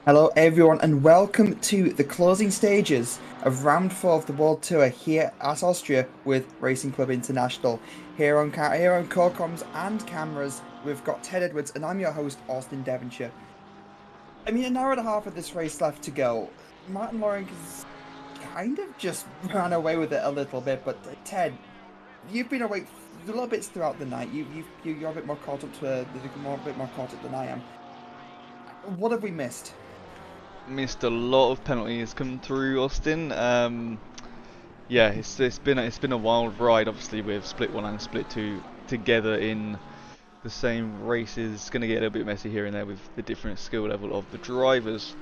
Hello everyone and welcome to the closing stages of round 4 of the World Tour here at Austria with Racing Club International. Here on co-coms and cameras we've got Ted Edwards and I'm your host Austin Devonshire. I mean, an hour and a half of this race left to go. Martin Lawrence kind of just ran away with it a little bit, but Ted, you've been awake a little bits throughout the night. You're a bit more caught up than I am. What have we missed? Missed a lot of penalties come through, Austin. Yeah, it's been a wild ride. Obviously, with Split 1 and Split 2 together in the same races. Going to get a little bit messy here and there with the different skill level of the drivers,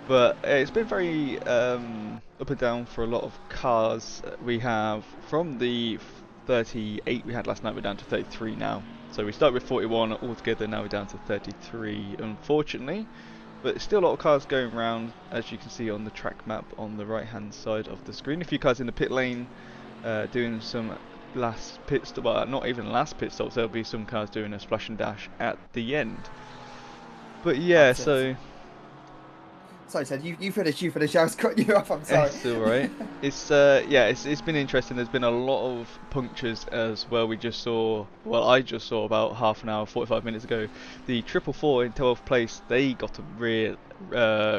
but it's been very up and down for a lot of cars. We have from the 38 we had last night, we're down to 33 now. So we started with 41 altogether, now we're down to 33, unfortunately. But still a lot of cars going around, as you can see on the track map on the right hand side of the screen. A few cars in the pit lane doing some last pit stop, well, not even last pit stops, there'll be some cars doing a splash and dash at the end. But yeah, so... Sorry Ted, you finish, I was cutting you off, I'm sorry. It's alright. Yeah, it's been interesting. There's been a lot of punctures as well. I just saw about half an hour, 45 minutes ago, the 444 in 12th place. They got a rear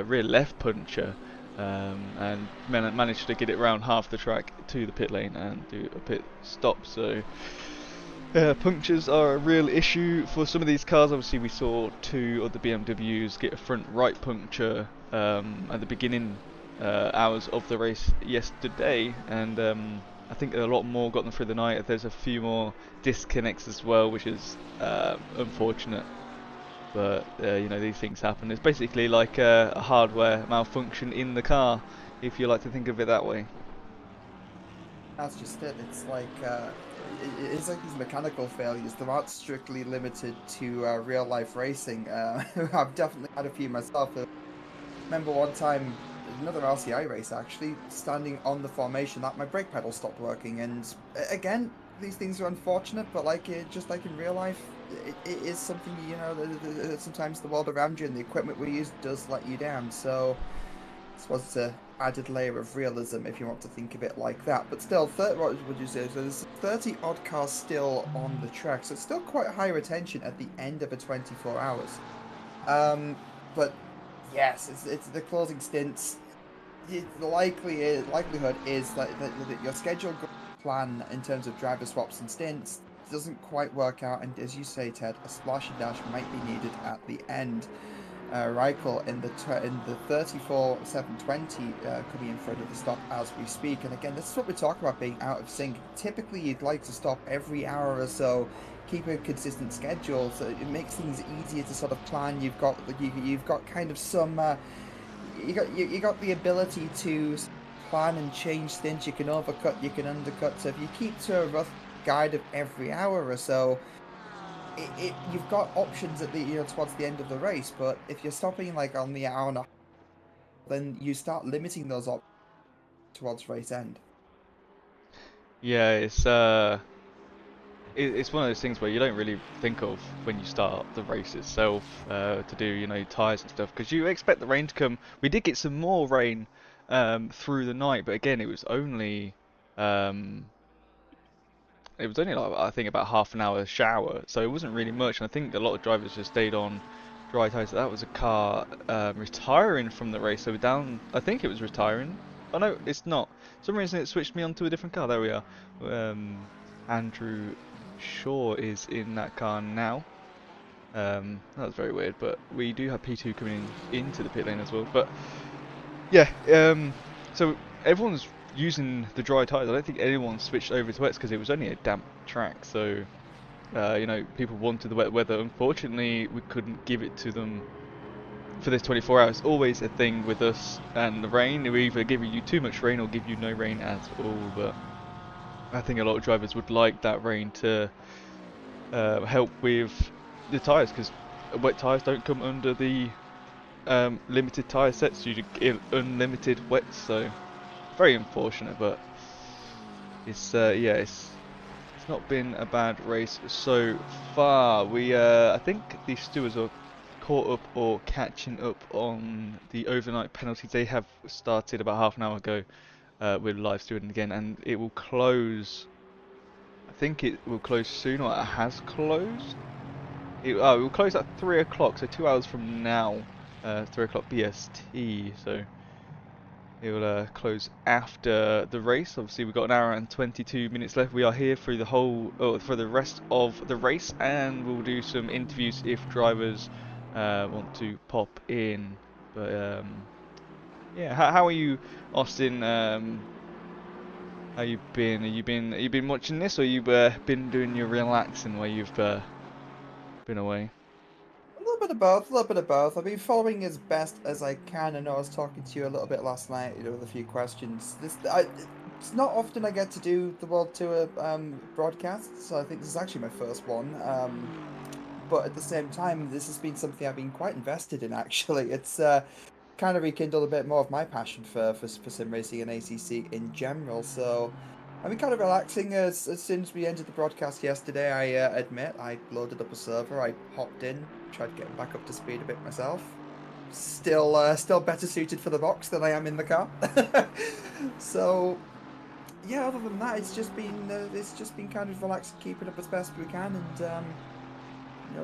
left puncture and managed to get it around half the track to the pit lane and do a pit stop. So punctures are a real issue for some of these cars. Obviously we saw two of the BMWs get a front right puncture at the beginning hours of the race yesterday, and I think a lot more got them through the night. There's a few more disconnects as well, which is unfortunate. But you know, these things happen. It's basically like a hardware malfunction in the car, if you like to think of it that way. That's just it. It's like it's like these mechanical failures. They're not strictly limited to real life racing. I've definitely had a few myself. Remember one time, another RCI race actually, standing on the formation that my brake pedal stopped working, and again, these things are unfortunate, but like just like in real life, it is something, you know, sometimes the world around you and the equipment we use does let you down. So this was an added layer of realism, if you want to think of it like that. But still, what would you say? So there's 30 odd cars still on the track, so it's still quite high retention at the end of a 24 hours. But yes, it's the closing stints. The likelihood is that your scheduled plan in terms of driver swaps and stints doesn't quite work out, and as you say, Ted, a splash and dash might be needed at the end. Reichel in the 34.720 coming in front of the stop as we speak. And again, this is what we talk about being out of sync. Typically, you'd like to stop every hour or so, keep a consistent schedule, so it makes things easier to sort of plan. You've got kind of some you got the ability to plan and change stints. You can overcut, you can undercut. So if you keep to a rough guide of every hour or so, you've got options at the towards the end of the race. But if you're stopping like on the hour and a half, then you start limiting those options towards race end. Yeah, it's one of those things where you don't really think of when you start the race itself to do, you know, tyres and stuff, because you expect the rain to come. We did get some more rain through the night, but again, um, it was only like, I think, about half an hour shower, so it wasn't really much. And I think a lot of drivers just stayed on dry tyres. So that was a car retiring from the race. So we're down. I think it was retiring. Oh no, it's not. For some reason it switched me onto a different car. There we are. Andrew Shaw is in that car now. That was very weird, but we do have P2 coming into the pit lane as well. But yeah, so everyone's using the dry tyres. I don't think anyone switched over to wets because it was only a damp track. So you know, people wanted the wet weather. Unfortunately, we couldn't give it to them for this 24 hours. Always a thing with us and the rain. We either give you too much rain or give you no rain at all. But I think a lot of drivers would like that rain to help with the tyres, because wet tyres don't come under the limited tyre sets. You get unlimited wets, so very unfortunate. But it's yeah, it's not been a bad race so far. We I think the stewards are caught up or catching up on the overnight penalties. They have started about half an hour ago with live stewarding again, and it will close. I think it will close soon, or it has closed. It will close at 3 o'clock, so 2 hours from now, 3 o'clock BST. So it will close after the race. Obviously, we've got an hour and 22 minutes left. We are here through the for the rest of the race, and we'll do some interviews if drivers want to pop in. But yeah, how are you, Austin? How you been? Have you been watching this, or you been doing your relaxing while you've been away? A little bit of both, a little bit of both. I've been following as best as I can. I know I was talking to you a little bit last night, with a few questions. It's not often I get to do the World Tour broadcasts, so I think this is actually my first one. But at the same time, this has been something I've been quite invested in, actually. It's kind of rekindled a bit more of my passion for sim racing and ACC in general. So I've been kind of relaxing as soon as we ended the broadcast yesterday. I admit I loaded up a server, I hopped in, tried getting back up to speed a bit myself. Still better suited for the box than I am in the car. So yeah, other than that, it's just been kind of relaxed, keeping up as best we can, and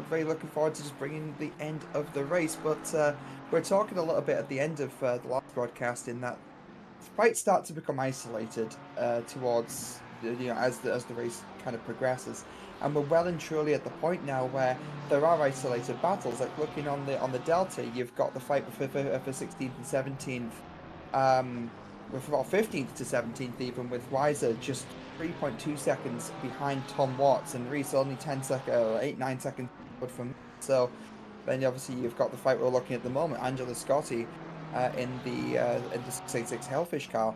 very looking forward to just bringing the end of the race. But we're talking a little bit at the end of the last broadcast in that fights start to become isolated towards as the race kind of progresses, and we're well and truly at the point now where there are isolated battles. Like looking on the Delta, you've got the fight for 16th and 17th with about 15th to 17th, even with Weiser just 3.2 seconds behind Tom Watts, and Reese only 8-9 seconds from. So then obviously you've got the fight we're looking at the moment, Angela Scotti in the 686 Hellfish car,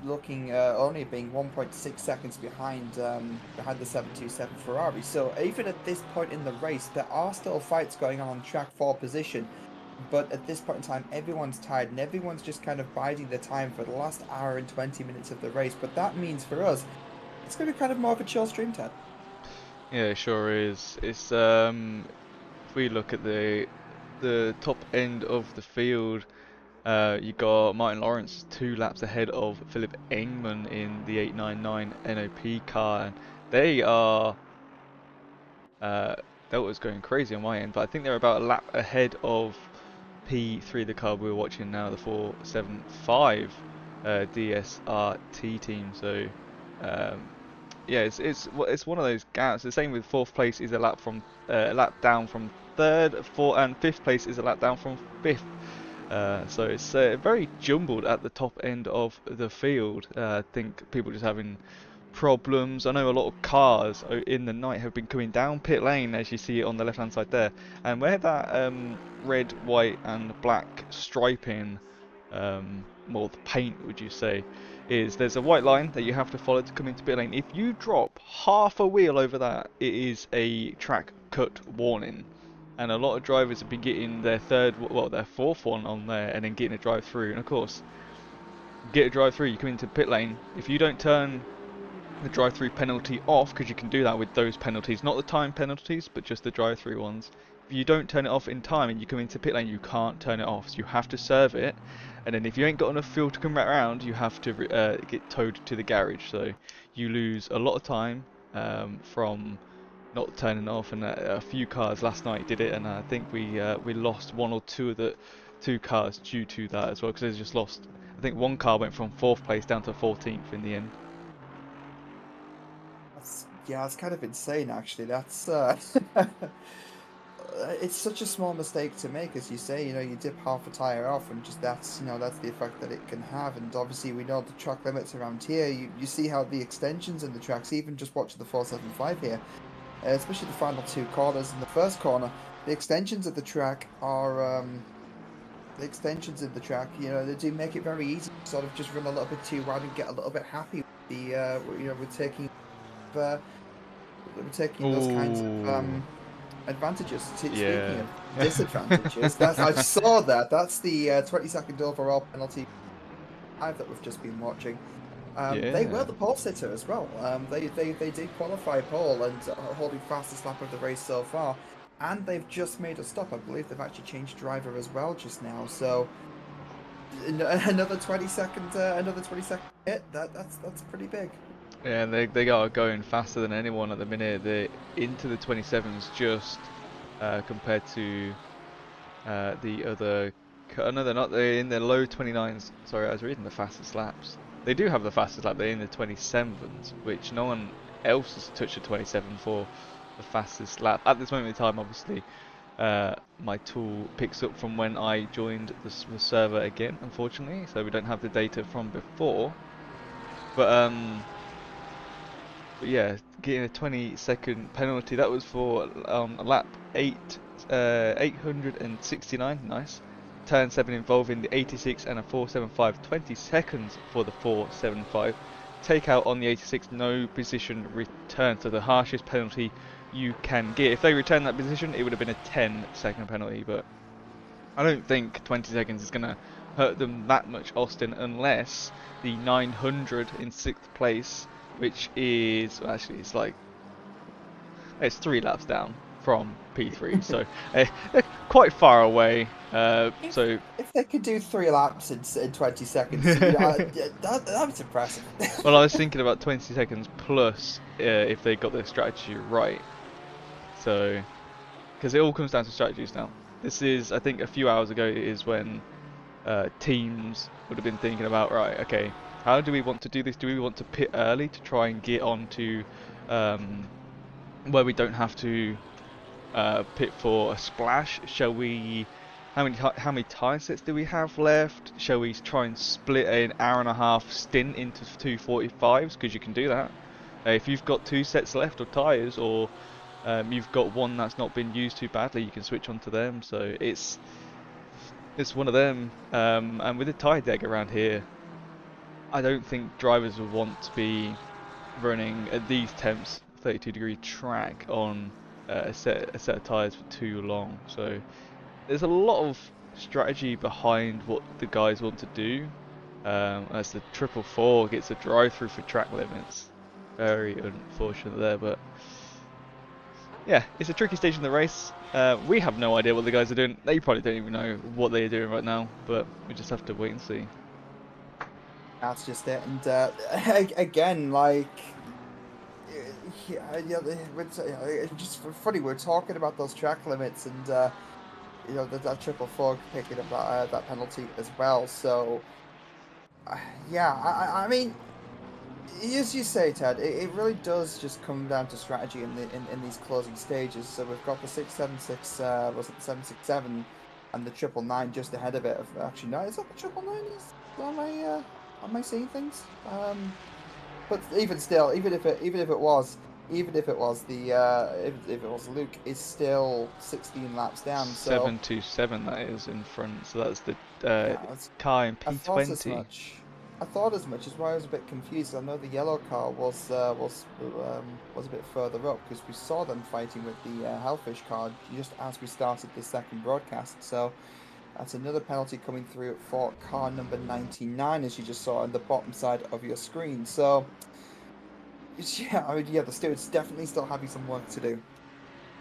looking only being 1.6 seconds behind the 727 Ferrari. So even at this point in the race, there are still fights going on track for position. But at this point in time, everyone's tired and everyone's just kind of biding their time for the last hour and 20 minutes of the race. But that means for us, it's going to be kind of more of a chill stream, Ted. Yeah, it sure is. It's if we look at the top end of the field, you got Martin Lawrence 2 laps ahead of Philip Engman in the 899 NOP car, and they are that was going crazy on my end, but I think they're about a lap ahead of P3, the car we're watching now, the 475 DSRT team. So yeah, it's one of those gaps. The same with fourth place is a lap down from third, fourth, and fifth place is a lap down from fifth. So it's very jumbled at the top end of the field. I think people just having problems. I know a lot of cars in the night have been coming down pit lane, as you see it on the left hand side there, and where that red, white and black striping, more the paint would you say, is there's a white line that you have to follow to come into pit lane. If you drop half a wheel over that, it is a track cut warning. And a lot of drivers have been getting their their fourth one on there and then getting a drive through. And of course, get a drive through, you come into pit lane. If you don't turn the drive-through penalty off, because you can do that with those penalties, not the time penalties, but just the drive-through ones. If you don't turn it off in time and you come into pit lane, you can't turn it off. So you have to serve it, and then if you ain't got enough fuel to come back around, you have to get towed to the garage. So you lose a lot of time from not turning it off. And a few cars last night did it, and I think we lost one or two of the cars due to that as well, because they just lost. I think one car went from 4th place down to 14th in the end. Yeah, it's kind of insane, actually. That's it's such a small mistake to make, as you say. You dip half a tire off, and just that's the effect that it can have. And obviously, we know the track limits around here. You see how the extensions in the tracks, even just watching the 475 here, especially the final 2 corners. In the first corner, the extensions of the track are they do make it very easy to sort of just run a little bit too wide and get a little bit happy with the with taking. We're taking those kinds of advantages. Speaking of disadvantages, I saw that. That's the 22nd overall penalty that we've just been watching. They were the pole sitter as well. They did qualify pole and holding fastest lap of the race so far, and they've just made a stop. I believe they've actually changed driver as well just now. So another 20-second hit. That's pretty big. Yeah, they are going faster than anyone at the minute. They're into the 27s just compared to the other. No, they're not. They're in the low 29s. Sorry, I was reading the fastest laps. They do have the fastest lap. They're in the 27s, which no one else has touched a 27 for the fastest lap at this moment in time. Obviously, my tool picks up from when I joined the server again, unfortunately, so we don't have the data from before. But yeah, getting a 20-second penalty. That was for lap 869. Nice. Turn 7 involving the 86 and a 475. 20 seconds for the 475. Takeout on the 86. No position return. So the harshest penalty you can get. If they return that position, it would have been a 10-second penalty. But I don't think 20 seconds is going to hurt them that much, Austin, unless the 900 in 6th place, which is actually it's 3 laps down from P3, so they're quite far away. So if they could do 3 laps in 20 seconds, that's impressive. Well, I was thinking about 20 seconds plus if they got their strategy right. So, because it all comes down to strategies now. This is, I think, a few hours ago is when teams would have been thinking about, right, okay, how do we want to do this? Do we want to pit early to try and get on to where we don't have to pit for a splash? Shall we how many tyre sets do we have left? Shall we try and split an hour and a half stint into 245s? Because you can do that. If you've got 2 sets left of tyres, or you've got one that's not been used too badly, you can switch onto them. So it's one of them. And with the tyre deck around here, I don't think drivers would want to be running at these temps 32-degree track on a set of tyres for too long. So there's a lot of strategy behind what the guys want to do. As the 444 gets a drive through for track limits, very unfortunate there, but yeah, it's a tricky stage in the race. We have no idea what the guys are doing. They probably don't even know what they're doing right now, but we just have to wait and see. That's just it. And again, like, it's just funny. We're talking about those track limits, and that 444 picking up that penalty as well. So, yeah, I mean, as you say, Ted, it really does just come down to strategy in these closing stages. So we've got the 676, was it the 767, and the 999 just ahead of it. Actually, no, is that the 999? Am I seeing things? But even still, even if it was Luke, is still 16 laps down. So 727 that is in front. So that's the yeah, car in I thought as P20. much. I thought as much, is why I was a bit confused. I know the yellow car was a bit further up, because we saw them fighting with the Hellfish car just as we started the second broadcast. So that's another penalty coming through for car number 99, as you just saw on the bottom side of your screen. So yeah, I mean, yeah, the stewards definitely still having some work to do.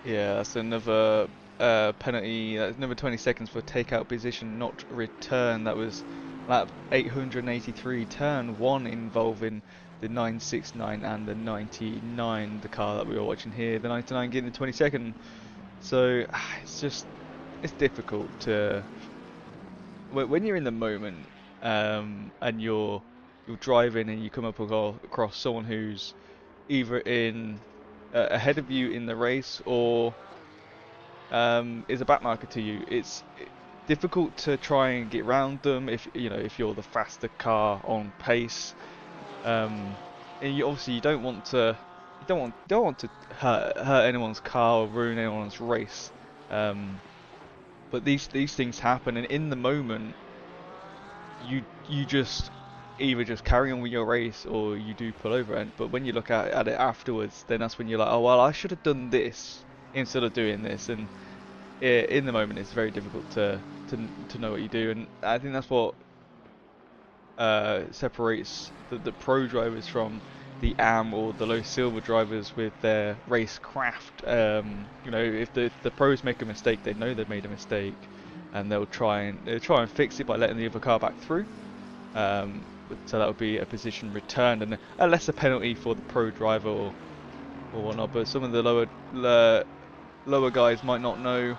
Yeah, that's another penalty. That's another 20 seconds for takeout position not return. That was lap 883, turn 1, involving the 969 and the 99, the car that we were watching here. The 99 getting the 22nd. So it's difficult to, when you're in the moment, and you're driving and you come up across someone who's either in ahead of you in the race, or is a backmarker to you. It's difficult to try and get around them if you're the faster car on pace. And obviously you don't want to hurt anyone's car or ruin anyone's race. But these things happen, and in the moment you just either just carry on with your race, or you do pull over it. But when you look at it afterwards, then that's when you're like, oh well, I should have done this instead of doing this. And in the moment, it's very difficult to know what you do. And I think that's what separates the pro drivers from the AM or the low silver drivers with their race craft. If the pros make a mistake, they know they've made a mistake, and they'll try and fix it by letting the other car back through. So that would be a position returned and a lesser penalty for the pro driver or whatnot. But some of the lower guys might not know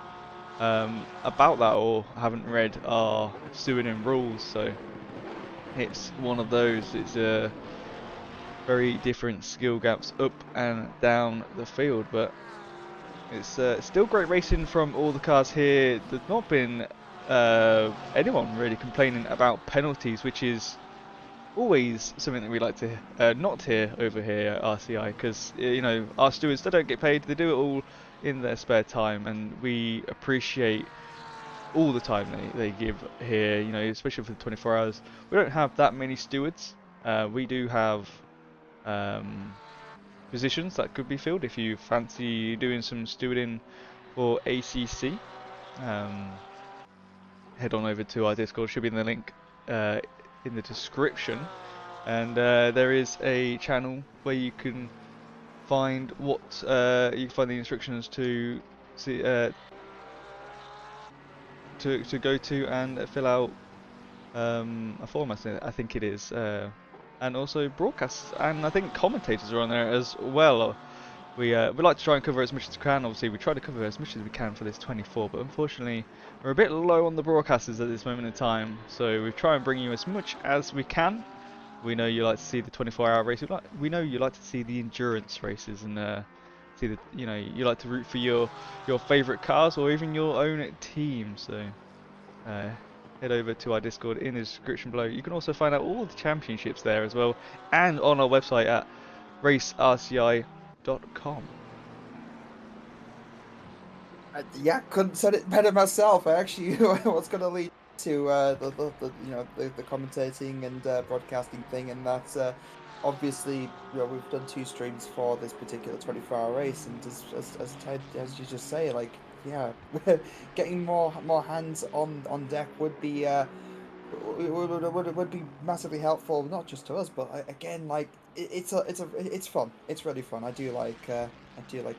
about that, or haven't read our stewarding rules. So it's one of those. It's a very different skill gaps up and down the field, but it's still great racing from all the cars here. There's not been anyone really complaining about penalties, which is always something that we like to not hear over here at RCI, because our stewards, they don't get paid, they do it all in their spare time, and we appreciate all the time they give here, especially for the 24 hours. We don't have that many stewards. We do have positions that could be filled if you fancy doing some stewarding for ACC. Head on over to our Discord, should be in the link in the description, and there is a channel where you can find the instructions to see to go to and fill out a form. I think it is, and also broadcasts, and I think commentators are on there as well. We like to try and cover as much as we can. Obviously, we try to cover as much as we can for this 24, but unfortunately, we're a bit low on the broadcasters at this moment in time. So we try and bring you as much as we can. We know you like to see the 24-hour race. We know you like to see the endurance races, and see you like to root for your favourite cars or even your own team. So head over to our Discord in the description below. You can also find out all the championships there as well, and on our website at racerci.com. Yeah, couldn't said it better myself. I actually was going to lead to the commentating and broadcasting thing, and that's obviously we've done 2 streams for this particular 24-hour race, and as Ted, as you just say, like getting more hands on deck would be would be massively helpful, not just to us, but again, like it's fun. It's really fun. I do like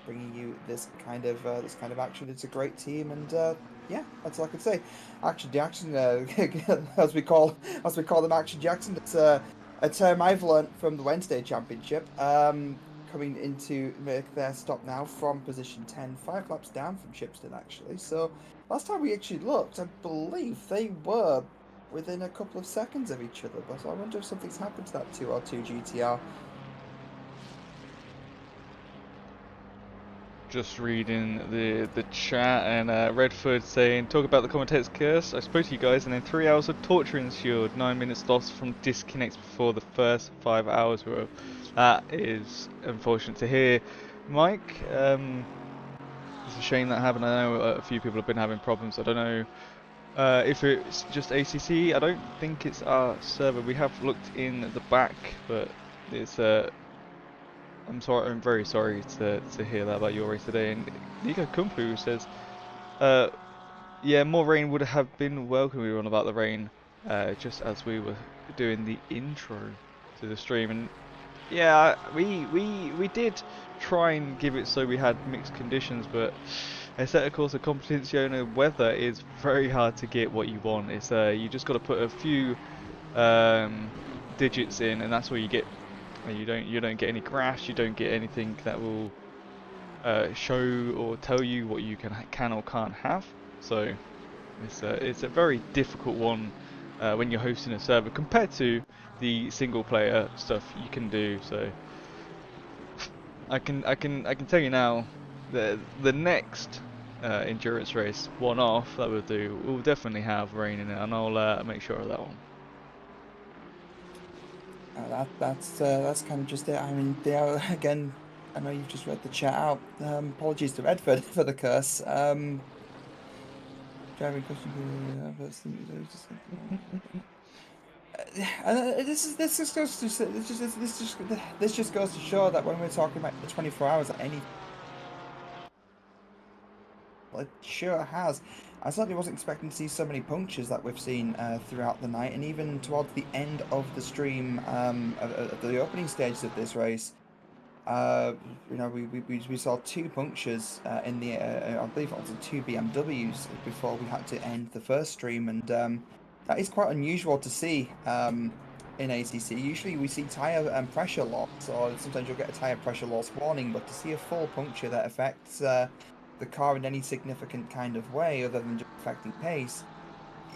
bringing you this kind of action. It's a great team, and yeah, that's all I could say. Action Jackson, as we call them, Action Jackson. It's a term I've learnt from the Wednesday Championship. Coming into make their stop now from position 10, 5 laps down from Shipston actually. So last time we actually looked, I believe they were within a couple of seconds of each other, but I wonder if something's happened to that 2R2 GTR. Just reading the chat, and Redford saying, talk about the commentator's curse. I spoke to you guys, and then 3 hours of torture ensued. 9 minutes lost from disconnects before the first 5 hours were up. That is unfortunate to hear, Mike. It's a shame that happened. I know a few people have been having problems. I don't know if it's just ACC. I don't think it's our server. We have looked in the back, but it's I'm sorry. I'm very sorry to hear that about your race today. And Nico Kumpu says, yeah, more rain would have been welcome. We were on about the rain, just as we were doing the intro to the stream. And yeah, we did try and give it so we had mixed conditions, but a set of course of competizione weather is very hard to get what you want. It's you just got to put a few digits in, and that's what you get. You don't get any grass. You don't get anything that will show or tell you what you can or can't have. So it's a very difficult one when you're hosting a server compared to the single player stuff you can do. So I can tell you now, the next endurance race one-off that we'll do will definitely have rain in it, and I'll make sure of that one. That's kind of just it. I mean, they are again. I know you've just read the chat out. Apologies to Redford for the curse. Driving question. This just goes to this just goes to show that when we're talking about the 24 hours, any it sure has. I certainly wasn't expecting to see so many punctures that we've seen throughout the night, and even towards the end of the stream, of the opening stages of this race. We saw 2 punctures in the I believe it was 2 BMWs before we had to end the first stream, and that is quite unusual to see in ACC. Usually we see tyre pressure loss, or sometimes you'll get a tyre pressure loss warning, but to see a full puncture that affects the car in any significant kind of way other than just affecting pace,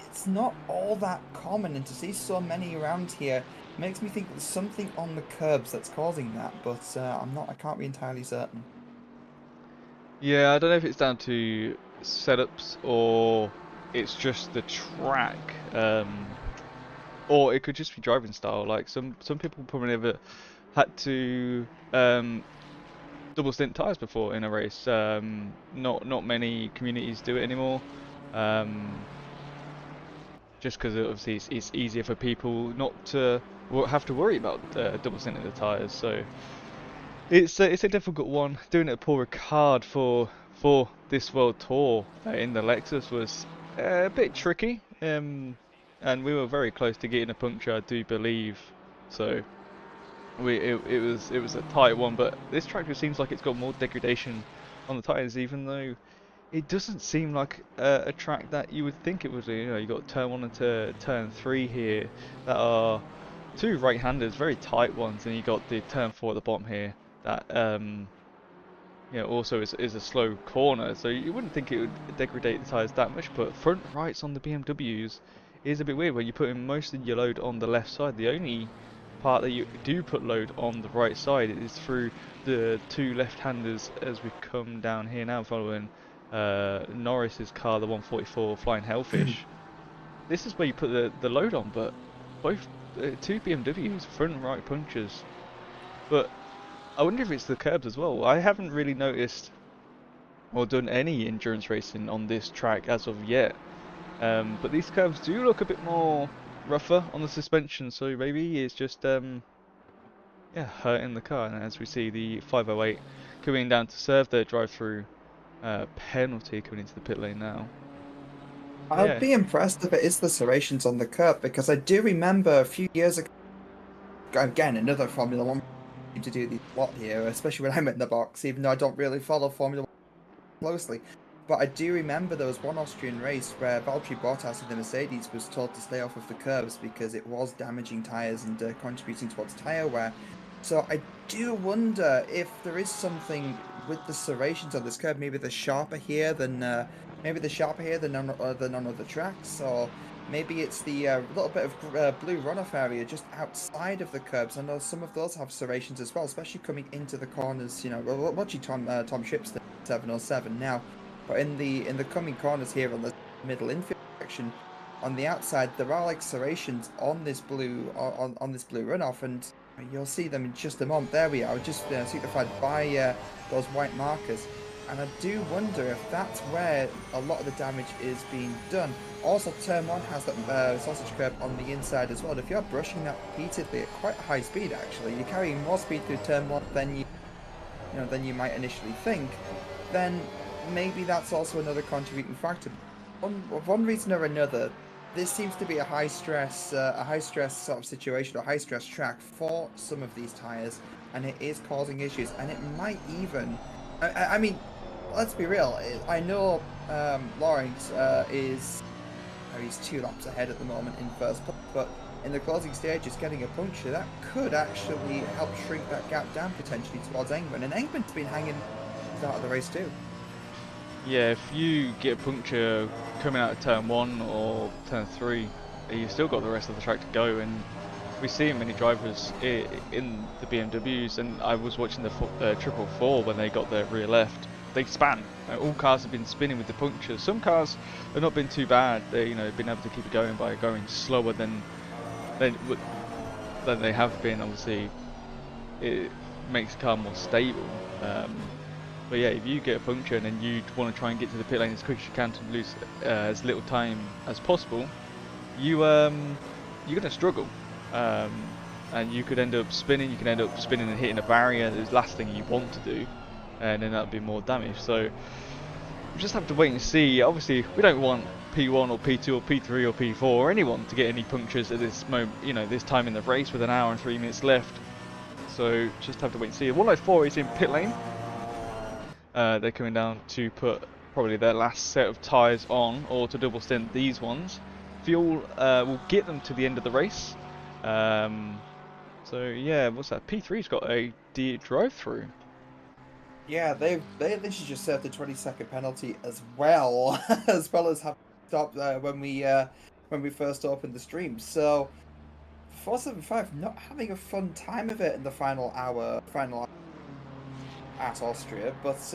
it's not all that common, and to see so many around here makes me think there's something on the curbs that's causing that, but I can't be entirely certain. Yeah, I don't know if it's down to setups or it's just the track, or it could just be driving style. Like some people probably never had to double stint tires before in a race. Not many communities do it anymore. Just because obviously it's easier for people not to have to worry about double stinting the tires. So it's a difficult one. Doing it at Paul Ricard for this World Tour in the Lexus was a bit tricky. And we were very close to getting a puncture, I do believe. So it was a tight one, but this track just seems like it's got more degradation on the tyres, even though it doesn't seem like a track that you would think it would do. You know, you got turn 1 and turn 3 here that are 2 right-handers, very tight ones, and you got the turn 4 at the bottom here that also is a slow corner. So you wouldn't think it would degrade the tyres that much, but front rights on the BMWs is a bit weird when you put in most of your load on the left side. The only part that you do put load on the right side is through the 2 left-handers as we come down here now following Norris's car, the 144 Flying Hellfish. this is where you put the load on, but both two BMWs, front and right punches. But I wonder if it's the curbs as well. I haven't really noticed or done any endurance racing on this track as of yet. But these curves do look a bit more rougher on the suspension, so maybe it's just yeah, hurting the car. And as we see, the 508 coming down to serve their drive-through penalty coming into the pit lane now. I'd Yeah, be impressed if it is the serrations on the curb, because I do remember a few years ago, again, another Formula One to do these a lot here, especially when I'm in the box, even though I don't really follow Formula One closely. But I do remember there was one Austrian race where Valtteri Bottas in the Mercedes was told to stay off of the curbs because it was damaging tyres and contributing towards tyre wear. So I do wonder if there is something with the serrations on this curb. Maybe they're sharper here than on other tracks, or maybe it's the little bit of blue runoff area just outside of the curbs. I know some of those have serrations as well, especially coming into the corners. You know, watching Tom Shipster 707 now. But in the coming corners here on the middle infield section, on the outside, there are like serrations on this blue runoff, and you'll see them in just a moment. There we are, just signified by those white markers. And I do wonder if that's where a lot of the damage is being done. Also, turn 1 has that sausage curb on the inside as well. If you're brushing that repeatedly at quite a high speed, actually, you're carrying more speed through turn 1 than you might initially think. Then maybe that's also another contributing factor. One reason or another, this seems to be a high stress sort of situation, or high stress track for some of these tires, and it is causing issues. And it might even, I mean, let's be real. I know Lawrence he's 2 laps ahead at the moment in first place, but in the closing stages, getting a puncture that could actually help shrink that gap down potentially towards Engman. And Engman's been hanging start of the race too. yeah. If you get a puncture coming out of turn 1 or turn 3, you've still got the rest of the track to go. And we see many drivers in the BMWs, and I was watching the 444 when they got their rear left. They span. All cars have been spinning with the punctures. Some cars have not been too bad. They, been able to keep it going by going slower than they have been. Obviously, it makes the car more stable. But yeah, if you get a puncture and then you want to try and get to the pit lane as quick as you can to lose as little time as possible, you're going to struggle. And you could end up spinning. You can end up spinning and hitting a barrier. It's the last thing you want to do, and then that'll be more damage. So we just have to wait and see. Obviously, we don't want P1 or P2 or P3 or P4 or anyone to get any punctures at this moment. This time in the race with an hour and 3 minutes left. So just have to wait and see. 104 is in pit lane. They're coming down to put probably their last set of tyres on, or to double stint these ones. Fuel will get them to the end of the race. So yeah, what's that? P3's got a drive-through. Yeah, they literally just served a 20-second penalty as well, as well as having stopped when we first opened the stream. So 475 not having a fun time of it in the final hour at Austria, but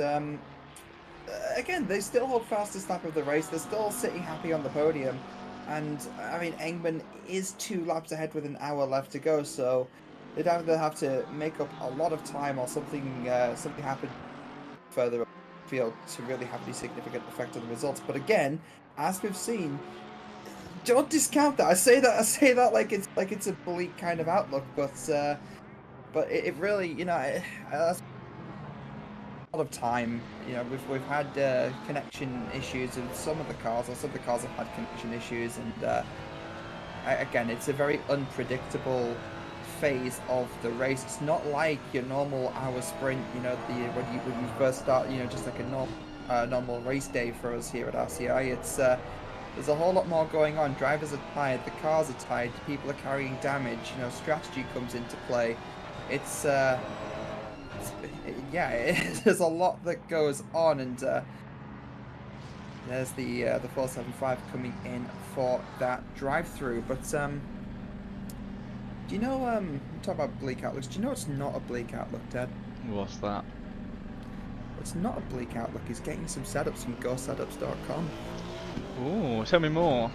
again, they still hold fastest lap of the race. They're still sitting happy on the podium. And I mean, Engman is 2 laps ahead with an hour left to go, so they'd either have to make up a lot of time or something happen further up the field to really have any significant effect on the results. But again, as we've seen, don't discount that. I say that like it's a bleak kind of outlook, but it really, that's a lot of time. We've had connection issues with some of the cars, or some of the cars have had connection issues, and again, it's a very unpredictable phase of the race. It's not like your normal hour sprint, when you first start, just like a normal race day for us here at RCI. It's there's a whole lot more going on. Drivers are tired, the cars are tired, people are carrying damage, strategy comes into play. There's a lot that goes on, and there's the 475 coming in for that drive-through. But do you know, talk about bleak outlooks, do you know it's not a bleak outlook, Ted? What's that? What's not a bleak outlook is getting some setups from GoSetups.com. Ooh, tell me more.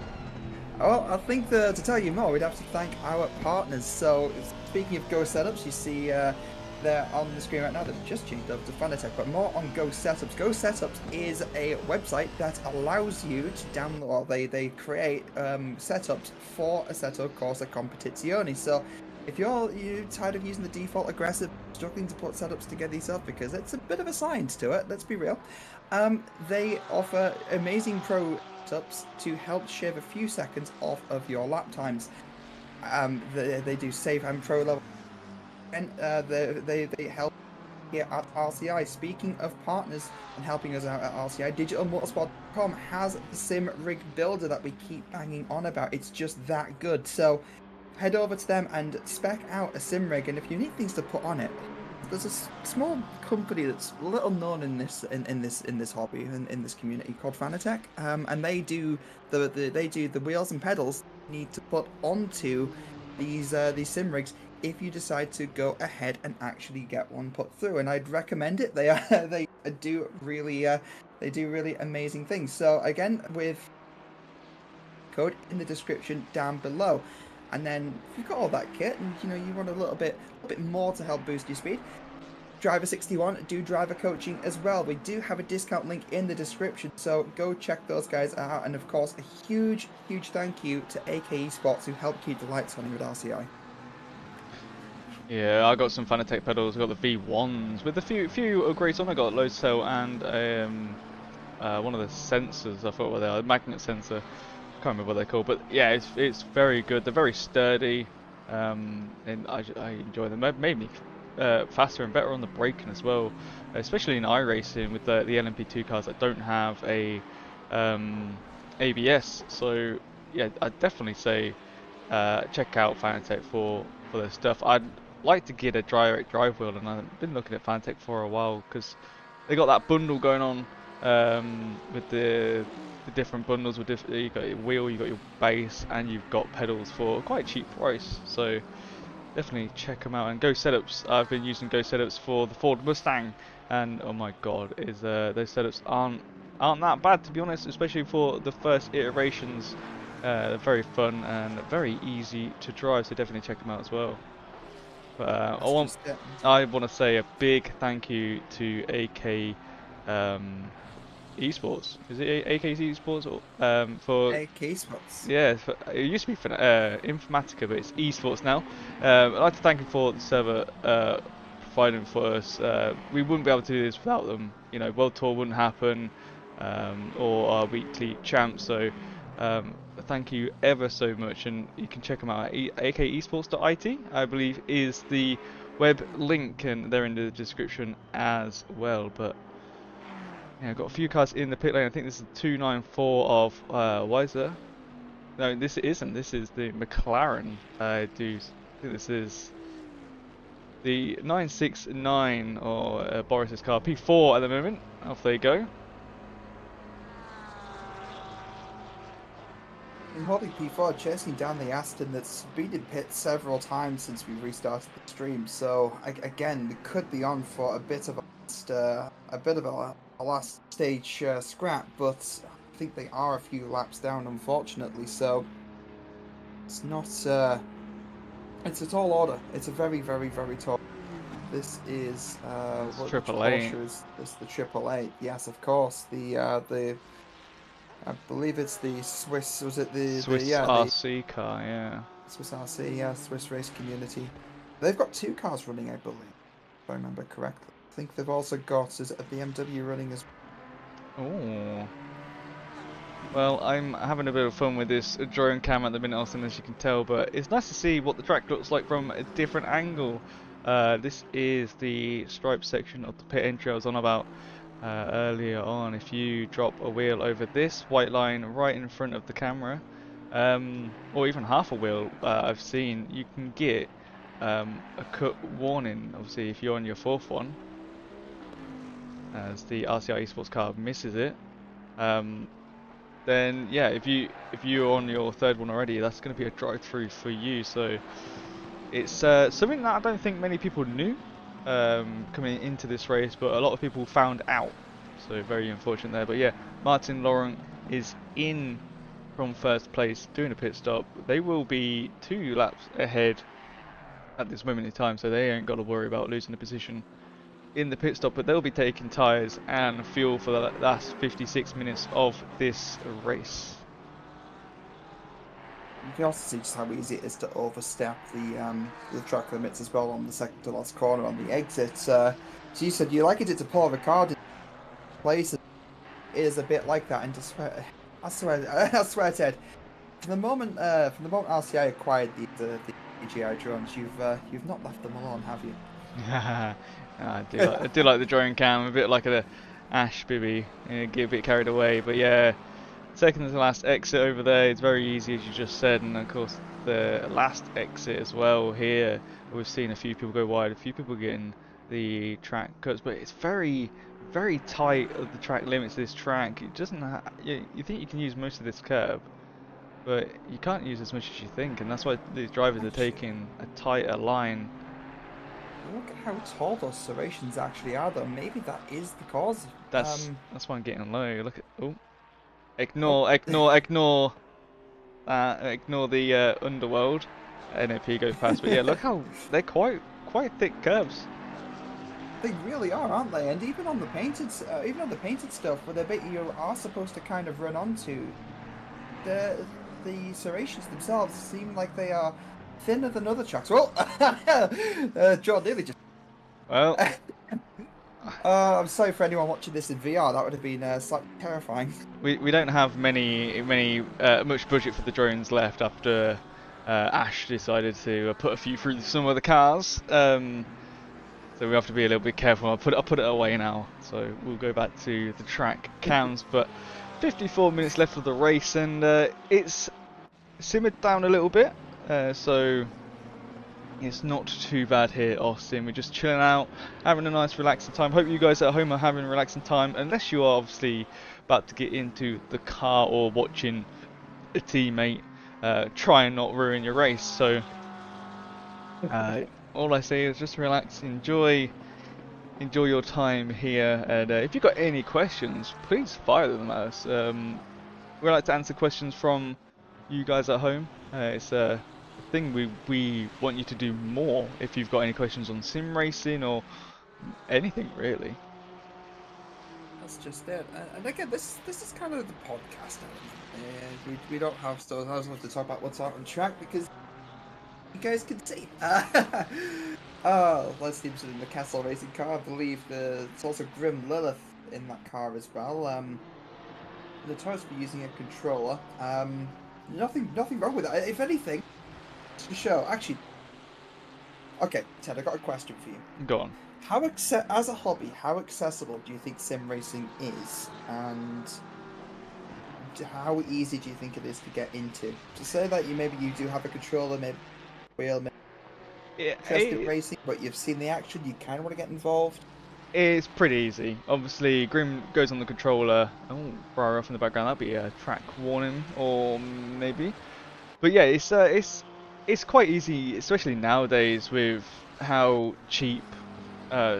Well, I think to tell you more, we'd have to thank our partners. So, speaking of Go Setups, you see there on the screen right now that just changed over to Fanatec, but more on Go Setups. Go Setups is a website that allows you to download, well, they create setups for Assetto Corsa Competizione. So, if you're tired of using the default aggressive, struggling to put setups together yourself because it's a bit of a science to it, let's be real. They offer amazing pro setups to help shave a few seconds off of your lap times. They do save and pro level, and they help here at RCI. Speaking of partners and helping us out at RCI, DigitalMotorsport.com has the sim rig builder that we keep banging on about. It's just that good. So head over to them and spec out a sim rig, and if you need things to put on it, there's a small company that's little known in this hobby in this community called Fanatec, and they do the wheels and pedals you need to put onto these sim rigs if you decide to go ahead and actually get one put through. And I'd recommend it. They do really amazing things. So again, with code in the description down below. And then if you've got all that kit and you want a little bit more to help boost your speed, Driver61 do driver coaching as well. We do have a discount link in the description, so go check those guys out. And of course, a huge thank you to AK Sports who help keep the lights on here at RCI. Yeah, I got some Fanatec pedals. I got the V1s with a few upgrades on. I got a load cell and one of the sensors. I thought were there, a magnet sensor. Can't remember what they're called, but yeah, it's very good. They're very sturdy, and I enjoy them. They made me faster and better on the braking as well, especially in iRacing with the LMP2 cars that don't have a ABS. So yeah, I'd definitely say check out Fanatec for their stuff. I'd like to get a direct drive wheel, and I've been looking at Fanatec for a while because they got that bundle going on with the different bundles. With you got your wheel, you got your base, and you've got pedals for quite a cheap price. So definitely check them out. And Go Setups, I've been using Go Setups for the Ford Mustang, and oh my god, those setups aren't that bad, to be honest, especially for the first iterations. They're very fun and very easy to drive, so definitely check them out as well. But I want to say a big thank you to AK Esports. Is it AK Esports or for AK Esports? Yeah, it used to be for Informatica, but it's Esports now. I'd like to thank them for the server providing for us. We wouldn't be able to do this without them. World Tour wouldn't happen, or our weekly champs. So thank you ever so much, and you can check them out at akesports.it, I believe is the web link, and they're in the description as well. But yeah, I've got a few cars in the pit lane. I think this is the 294 of Weiser. No, this isn't. This is the McLaren. I think this is the 969 or Boris's car. P4 at the moment. Off they go. In Holy P4 chasing down the Aston that's been in pit several times since we restarted the stream. So again, it could be on for a bit of a last stage scrap, but I think they are a few laps down, unfortunately. So it's not. It's a tall order. It's a very tall. This is Triple A. This the Triple A. Yes, of course. The I believe it's the Swiss. Was it the Swiss RC car? Yeah. Swiss RC. Yeah, Swiss race community. They've got two cars running, I believe, if I remember correctly. I think they've also got a BMW running as well. Oh. Well, I'm having a bit of fun with this drone cam at the minute, Austin, as you can tell, but it's nice to see what the track looks like from a different angle. This is the stripe section of the pit entry I was on about earlier on. If you drop a wheel over this white line right in front of the camera, or even half a wheel, I've seen, you can get a cut warning, obviously, if you're on your fourth one, as the RCI Esports car misses it. Then yeah, if you're on your third one already, that's going to be a drive-through for you. So it's something that I don't think many people knew coming into this race, but a lot of people found out. So very unfortunate there. But yeah, Martin Laurent is in from first place doing a pit stop. They will be 2 laps ahead at this moment in time, so they ain't got to worry about losing a position in the pit stop, but they'll be taking tyres and fuel for the last 56 minutes of this race. You can also see just how easy it is to overstep the track limits as well on the second to last corner on the exit. So you said you likened it to Paul Ricard in places. It is a bit like that, and I swear, Ted, from the moment RCI acquired the AGI drones, you've not left them alone, have you? I do like the drone cam, a bit like a Ash Bibby, get a bit carried away, but yeah, second to last exit over there, it's very easy as you just said, and of course the last exit as well here, we've seen a few people go wide, a few people getting the track cuts, but it's very tight of the track limits of this track. It doesn't you think you can use most of this curb, but you can't use as much as you think, and that's why these drivers are taking a tighter line. Look at how tall those serrations actually are, though. Maybe that is the cause. That's why I'm getting low. Look at ignore the underworld. NAP goes past, but yeah, look how they're quite thick curves. They really are, aren't they? And even on the painted stuff, where the bit you are supposed to kind of run onto, the serrations themselves seem like they are thinner than other tracks. Well, Joe nearly just. Well, I'm sorry for anyone watching this in VR. That would have been slightly terrifying. we don't have much budget for the drones left after Ash decided to put a few through some of the cars. So we have to be a little bit careful. I'll put it away now. So we'll go back to the track cams. But 54 minutes left of the race, and it's simmered down a little bit. So it's not too bad here, Austin. We're just chilling out, having a nice relaxing time. Hope you guys at home are having a relaxing time, unless you are obviously about to get into the car or watching a teammate try and not ruin your race. So all I say is just relax, enjoy your time here, and if you've got any questions, please fire them at us. We like to answer questions from you guys at home. It's a thing we want you to do more. If you've got any questions on sim racing or anything really. That's just it. And again, this is kind of the podcast element. We don't have to talk about what's out on track because you guys can see. Les Stevenson in the Castle Racing car. I believe there's also Grim Lilith in that car as well. Notorious for using a controller. Nothing wrong with that. If anything, to show. Actually, okay, Ted, I got a question for you. Go on. As a hobby, how accessible do you think sim racing is, and how easy do you think it is to get into? To say that maybe you do have a controller, maybe wheel, maybe interested in racing, but you've seen the action, you kind of want to get involved. It's pretty easy. Obviously, Grim goes on the controller. Oh, far off in the background, that'd be a track warning, or maybe. But yeah, it's quite easy, especially nowadays with how cheap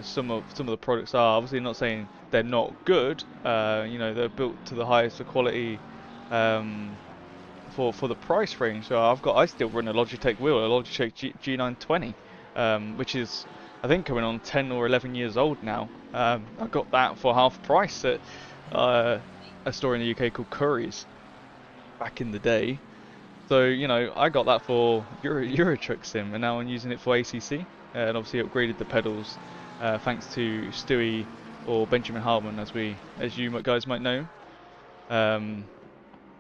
some of the products are. Obviously, not saying they're not good. You know, they're built to the highest of quality for the price range. So I still run a Logitech wheel, a Logitech G920, which is I think coming on 10 or 11 years old now. I got that for half price at a store in the UK called Curry's back in the day. So, you know, I got that for Euro Truck Sim, and now I'm using it for ACC, and obviously upgraded the pedals thanks to Stewie or Benjamin Hartman, as you guys might know.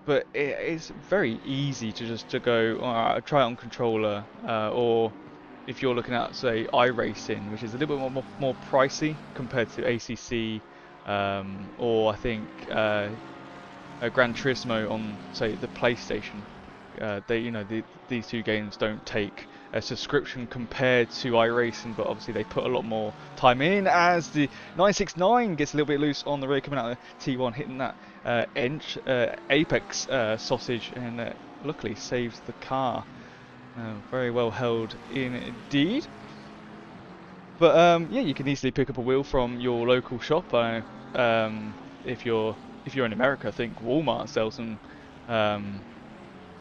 But it's very easy to go, try it on controller, or if you're looking at, say, iRacing, which is a little bit more pricey compared to ACC, or I think a Gran Turismo on, say, the PlayStation. These two games don't take a subscription compared to iRacing, but obviously they put a lot more time in, as the 969 gets a little bit loose on the rear coming out of T1, hitting that apex sausage, and luckily saves the car. Very well held indeed. But yeah, you can easily pick up a wheel from your local shop. If you're in America, I think Walmart sells them And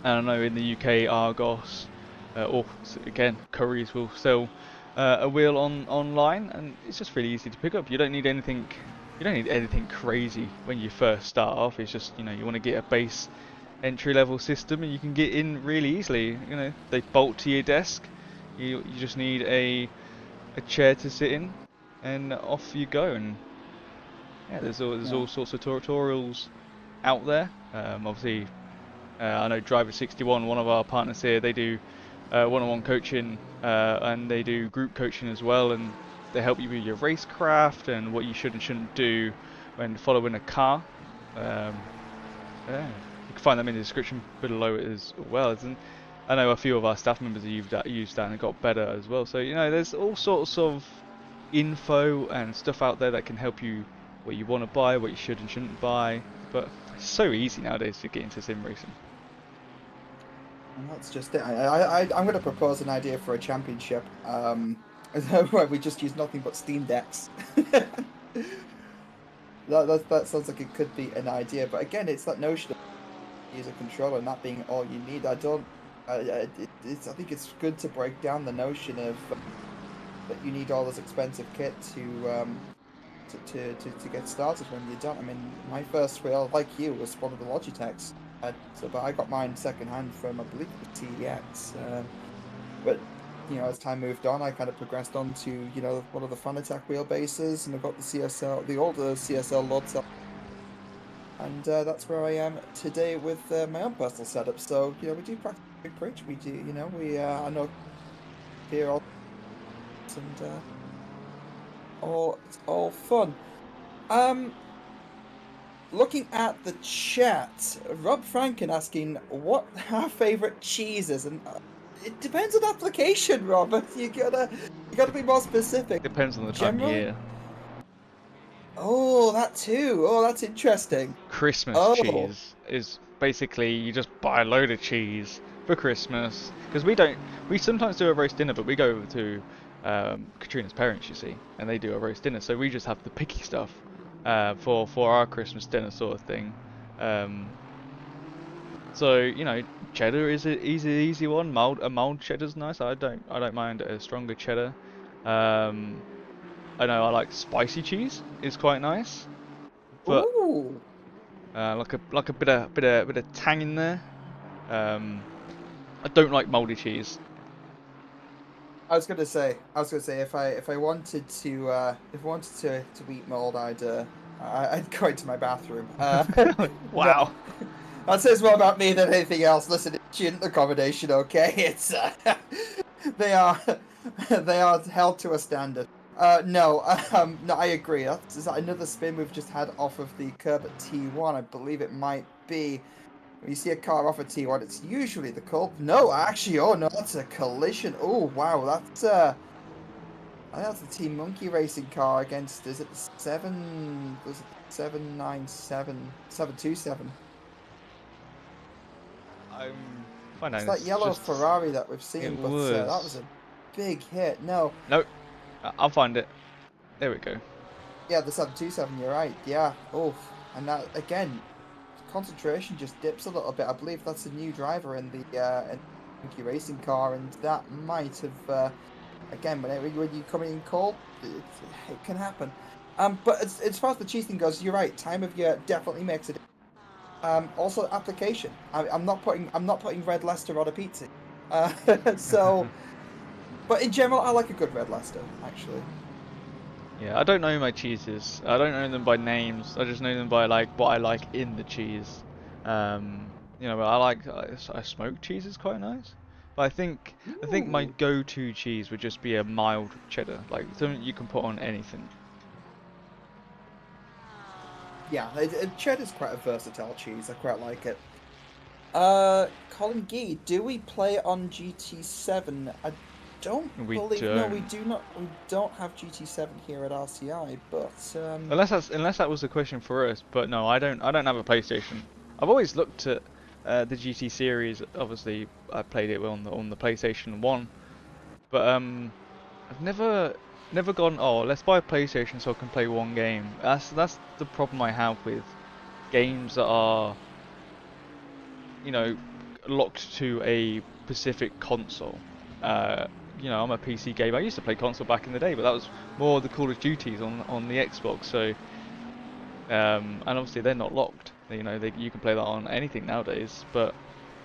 I know in the UK, Argos, or again, Currys will sell a wheel online, and it's just really easy to pick up. You don't need anything. You don't need anything crazy when you first start off. It's just, you know, you want to get a base entry level system, and you can get in really easily. You know, they bolt to your desk. You just need a chair to sit in, and off you go. And yeah, there's all sorts of tutorials out there. Obviously. I know Driver 61, one of our partners here, they do one-on-one coaching and they do group coaching as well, and they help you with your racecraft and what you should and shouldn't do when following a car. Yeah, you can find them in the description below it as well. And I know a few of our staff members have used that and got better as well. So, you know, there's all sorts of info and stuff out there that can help you what you want to buy, what you should and shouldn't buy. But it's so easy nowadays to get into sim racing. And that's just it. I'm going to propose an idea for a championship. Where we just use nothing but Steam Decks. that sounds like it could be an idea, but again, it's that notion of use a controller and that being all you need. I think it's good to break down the notion of that you need all this expensive kit to get started when you don't. I mean, my first wheel, like you, was one of the Logitechs. But I got mine secondhand from, I believe, the TEX. But you know, as time moved on, I kind of progressed on to, you know, one of the Fanatec wheelbases, and I got the CSL, the older CSL load cell, and that's where I am today with my own personal setup. So, you know, we do practice, we preach, we do, you know, I know here all, and it's all fun. Looking at the chat, Rob Franken asking what our favourite cheese is, and it depends on application, Rob. You gotta be more specific. Depends on the time of year. Oh, that too. Oh, that's interesting. Christmas cheese is basically you just buy a load of cheese for Christmas, because we sometimes do a roast dinner, but we go over to Katrina's parents, you see, and they do a roast dinner, so we just have the picky stuff for our Christmas dinner sort of thing. So, you know, cheddar is an easy one. A mild cheddar's nice. I don't mind a stronger cheddar. I know I like spicy cheese is quite nice, but like a bit of tang in there. I don't like mouldy cheese. I was gonna say if I wanted to eat mold, I'd go into my bathroom. Wow. That says more about me than anything else. Listen, it's student accommodation, okay? It's they are held to a standard. No, I agree. That's another spin we've just had off of the curb at T1. I believe it might be. When you see a car off a T1, it's usually the culp. No, actually, oh no, that's a collision. Oh wow, that's a Team Monkey Racing car against, is it 727? It's that yellow Ferrari that we've seen, but that was a big hit. No, I'll find it. There we go. Yeah, the 727. You're right. Yeah. Oh, and that again. Concentration just dips a little bit. I believe that's a new driver in the Monkey Racing car, and that might have again when you come in cold, it can happen. But as far as the cheese thing goes, you're right. Time of year definitely makes it. Also application. I'm not putting red Leicester on a pizza. So, but in general, I like a good red Leicester actually. Yeah, I don't know my cheeses. I don't know them by names. I just know them by like what I like in the cheese. You know, I smoked cheese is quite nice. But I think my go-to cheese would just be a mild cheddar, like something you can put on anything. Yeah, cheddar's quite a versatile cheese. I quite like it. Colin Gee, do we play on GT7? I don't believe. No, we do not. We don't have GT7 here at RCI, but unless that was a question for us. But no, I don't have a PlayStation. I've always looked at the GT series. Obviously, I played it on the PlayStation 1, but I've never gone. Oh, let's buy a PlayStation so I can play one game. That's the problem I have with games that are you know, locked to a specific console. You know, I'm a PC gamer. I used to play console back in the day, but that was more the Call of Duties on the Xbox. So, and obviously they're not locked. You know, you can play that on anything nowadays. But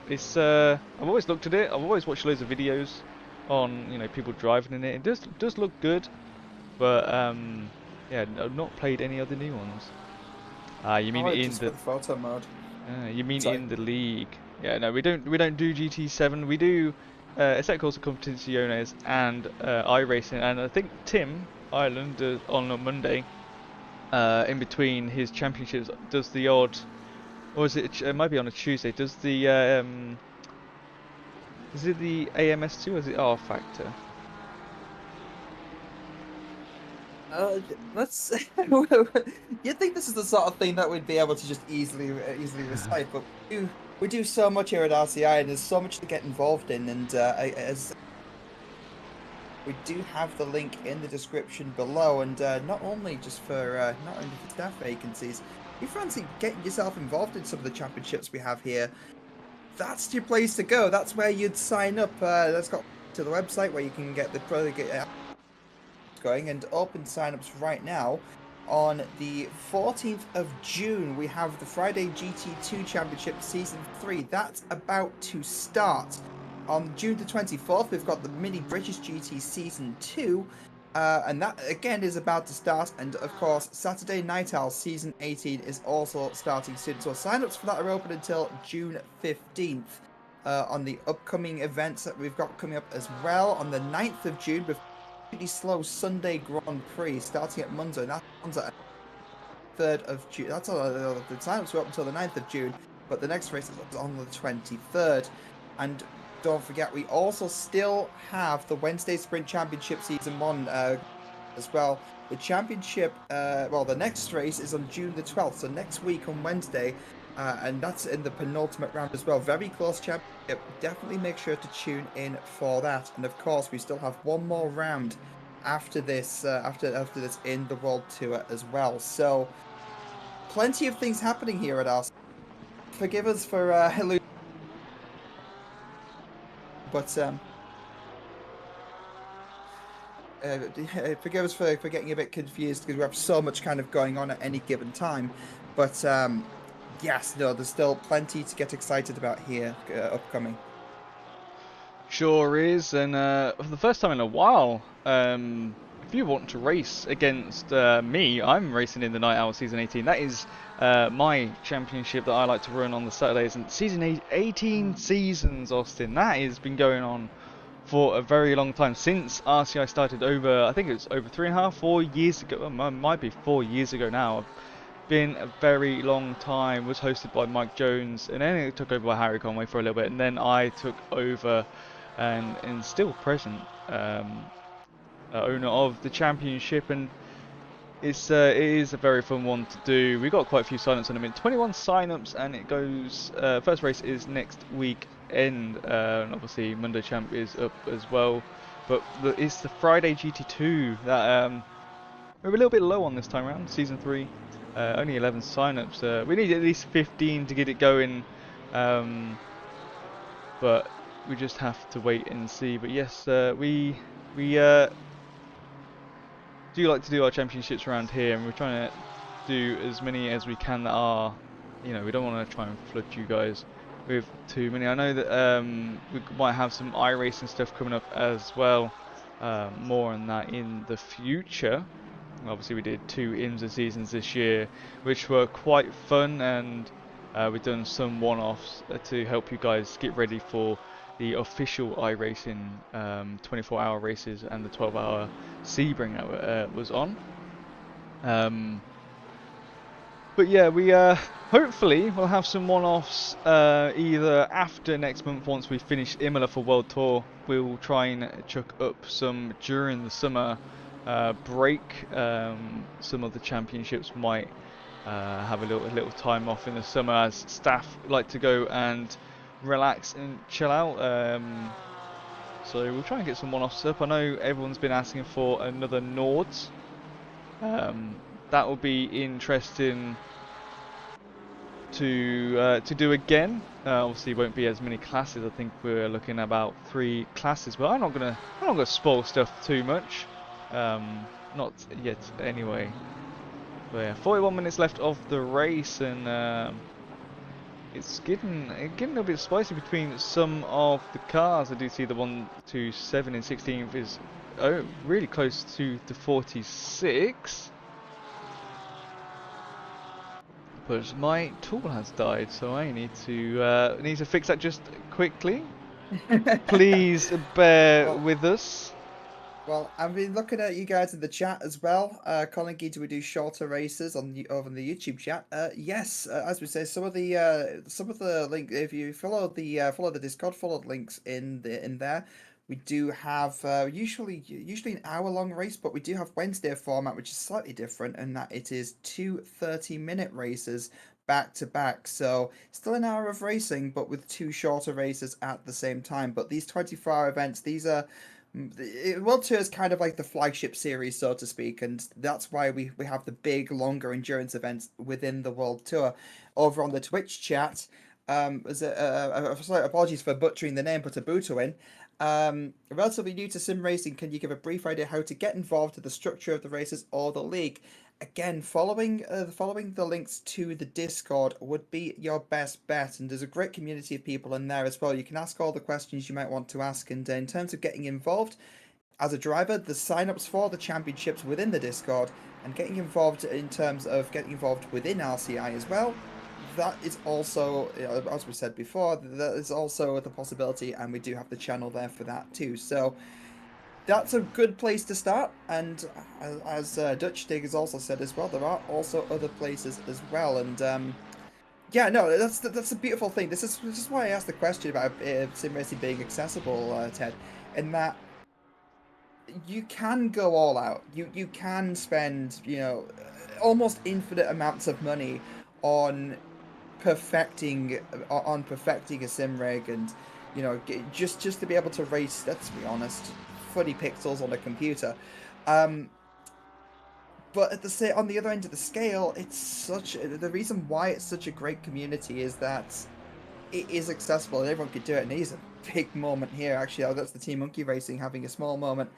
it's I've always looked at it. I've always watched loads of videos on, you know, people driving in it. It does look good, but yeah, I've not played any of the new ones. You mean Oh, in just the with photo mode. you mean Sorry. in the league? Yeah, no, we don't do GT7. We do Assetto Corsa Competiciones and iRacing, and I think Tim Ireland on a Monday, in between his championships, does the odd, or is it? It might be on a Tuesday. Does the is it the AMS2 or is it R Factor? Let's. You'd think this is the sort of thing that we'd be able to just easily recite, but we do so much here at RCI, and there's so much to get involved in. And as we do have the link in the description below, and not only for staff vacancies, if you fancy getting yourself involved in some of the championships we have here, that's your place to go. That's where you'd sign up. Let's go to the website where you can get the going and open signups right now. On the 14th of June, we have the Friday GT2 Championship Season 3. That's about to start. On June the 24th, we've got the Mini British GT Season 2. And that, again, is about to start. And, of course, Saturday Night Owl Season 18 is also starting soon. So signups for that are open until June 15th. On the upcoming events that we've got coming up as well, on the 9th of June, we've really slow Sunday Grand Prix starting at Monza, and that's at 3rd of June. That's all the signups are up until the 9th of June, but the next race is on the 23rd. And don't forget, we also still have the Wednesday Sprint Championship Season 1 as well. The championship, the next race is on June the 12th, so next week on Wednesday, and that's in the penultimate round as well. Very close championship. Definitely make sure to tune in for that. And of course, we still have one more round after this, after this in the World Tour as well. So, plenty of things happening here at us. Forgive us for but forgive us for getting a bit confused because we have so much kind of going on at any given time. But yes, no, there's still plenty to get excited about here upcoming. Sure is, and for the first time in a while, if you want to race against me, I'm racing in the Night Owl Season 18. That is my championship that I like to run on the Saturdays, and Season 18 seasons, Austin. That has been going on for a very long time, since RCI started over, I think it was over 3.5, 4 years ago. It might be 4 years ago now. Been a very long time. Was hosted by Mike Jones, and then it took over by Harry Conway for a little bit, and then I took over and still present owner of the championship, and it is a very fun one to do. We got quite a few signups on it. 21 signups, and it goes. First race is next weekend, and obviously Monday Champ is up as well. But it's the Friday GT2 that we're a little bit low on this time around. Season 3, only 11 signups. We need at least 15 to get it going, but we just have to wait and see. But yes, we do like to do our championships around here, and we're trying to do as many as we can that are, you know, we don't want to try and flood you guys with too many. I know that we might have some iRacing stuff coming up as well. More on that in the future. Obviously we did 2 IMSA seasons this year, which were quite fun, and we've done some one-offs to help you guys get ready for the official iRacing 24-hour races and the 12-hour Sebring that was on. But yeah, we hopefully we'll have some one-offs either after next month once we finish Imola for World Tour. We'll try and chuck up some during the summer break. Some of the championships might have a little time off in the summer, as staff like to go and relax and chill out. So we'll try and get some one-offs up. I know everyone's been asking for another Nords. That will be interesting to do again. Obviously, won't be as many classes. I think we're looking at about 3 classes. But I'm not gonna spoil stuff too much. Not yet, anyway. But yeah, 41 minutes left of the race, and it's getting a little bit spicy between some of the cars. I do see the 127 in 16th is really close to the 46. But my tool has died, so I need to fix that just quickly. Please bear Well, with us. well, I've been looking at you guys in the chat as well. Colin Gee, do we do shorter races over on the YouTube chat? Yes, as we say, some of the link. If you follow the Discord, follow the links in there. We do have usually an hour-long race, but we do have Wednesday format, which is slightly different, in that it is 2 30-minute races back to back. So still an hour of racing, but with 2 shorter races at the same time. But these 24-hour events, these are World Tour is kind of like the flagship series, so to speak, and that's why we have the big, longer endurance events within the World Tour. Over on the Twitch chat, apologies for butchering the name, but Abutuin, relatively new to sim racing, can you give a brief idea how to get involved with the structure of the races or the league? Again, following the links to the Discord would be your best bet, and there's a great community of people in there as well. You can ask all the questions you might want to ask, and in terms of getting involved as a driver, the sign-ups for the championships within the Discord, and getting involved in terms of getting involved within RCI as well. That is also, as we said before, that is also the possibility, and we do have the channel there for that too. So that's a good place to start, and as Dutch Dig has also said as well, there are also other places as well, and yeah, no, that's a beautiful thing. This is why I asked the question about sim racing being accessible, Ted, in that you can go all out. You can spend, almost infinite amounts of money on perfecting a sim rig, and just to be able to race, let's be honest, funny pixels on a computer. But on the other end of the scale, the reason why it's such a great community is that it is accessible and everyone could do it. And here's a big moment here, actually. Oh, that's the Team Monkey Racing having a small moment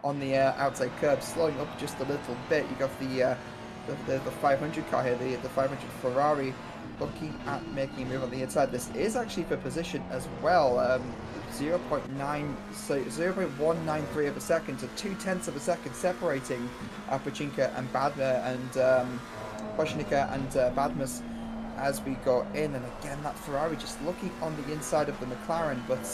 on the outside curb, slowing up just a little bit. You got the 500 car here, the 500 Ferrari, looking at making a move on the inside. This is actually for position as well. 0.193 of a second, so 0.2 of a second separating Pachinka and Pochinka and Badmus as we go in. And again, that Ferrari just looking on the inside of the McLaren, but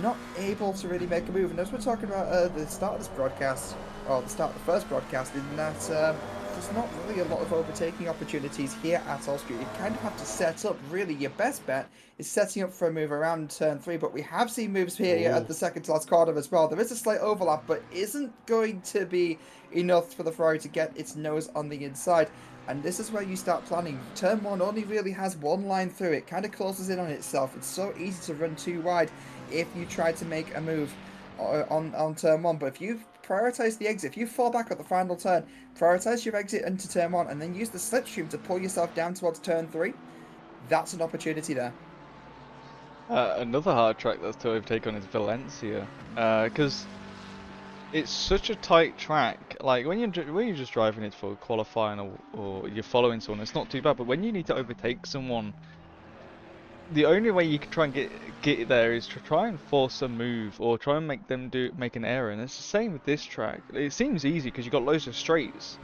not able to really make a move. And as we're talking about the start of this broadcast, or the start of the first broadcast, in that there's not really a lot of overtaking opportunities here at Austria. You kind of have to set up. Really, your best bet is setting up for a move around turn 3, but we have seen moves here at the second to last corner as well. There is a slight overlap, but isn't going to be enough for the Ferrari to get its nose on the inside. And this is where you start planning. Turn 1 only really has one line through. It kind of closes in on itself. It's so easy to run too wide if you try to make a move on turn 1. But if you prioritize the exit, if you fall back at the final turn, prioritize your exit into turn 1, and then use the slipstream to pull yourself down towards turn 3, that's an opportunity there. Another hard track that's to overtake on is Valencia, because it's such a tight track. Like when you're just driving it for qualifying, or you're following someone, it's not too bad. But when you need to overtake someone, the only way you can try and get there is to try and force a move, or try and make them make an error. And it's the same with this track. It seems easy because you've got loads of straights,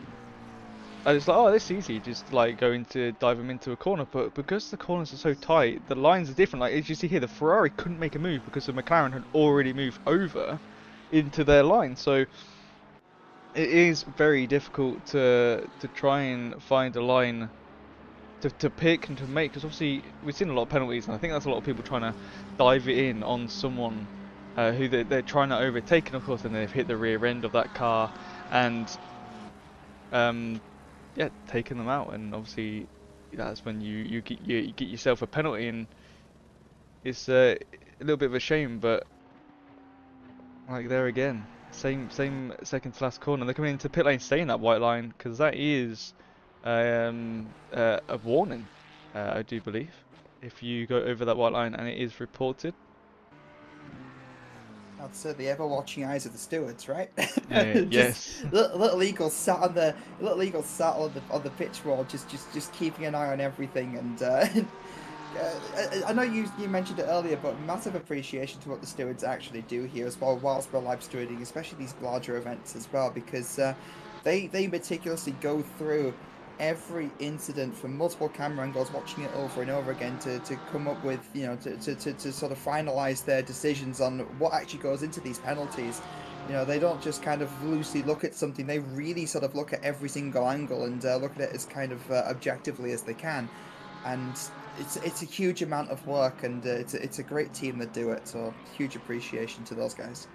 and it's like, oh, this is easy, just like dive them into a corner. But because the corners are so tight, the lines are different. Like as you see here, the Ferrari couldn't make a move because the McLaren had already moved over into their line. So it is very difficult to try and find a line to pick and to make, because obviously we've seen a lot of penalties, and I think that's a lot of people trying to dive it in on someone who they're trying to overtake, and of course then they've hit the rear end of that car and yeah, taken them out. And obviously that's when you get yourself a penalty, and it's a little bit of a shame. But like there again, same second to last corner, they're coming into pit lane, staying that white line, because that is a warning. I do believe. If you go over that white line and it is reported, That's the ever-watching eyes of the stewards, right? Just yes. little eagles sat on the on the pitch wall, just keeping an eye on everything. And I know you mentioned it earlier, but massive appreciation to what the stewards actually do here as well, whilst we're live stewarding, especially these larger events as well, because they meticulously go through every incident from multiple camera angles, watching it over and over again to come up with, to sort of finalize their decisions on what actually goes into these penalties. They don't just kind of loosely look at something, they really sort of look at every single angle and look at it as kind of objectively as they can. And it's a huge amount of work, and it's a great team that do it, so huge appreciation to those guys.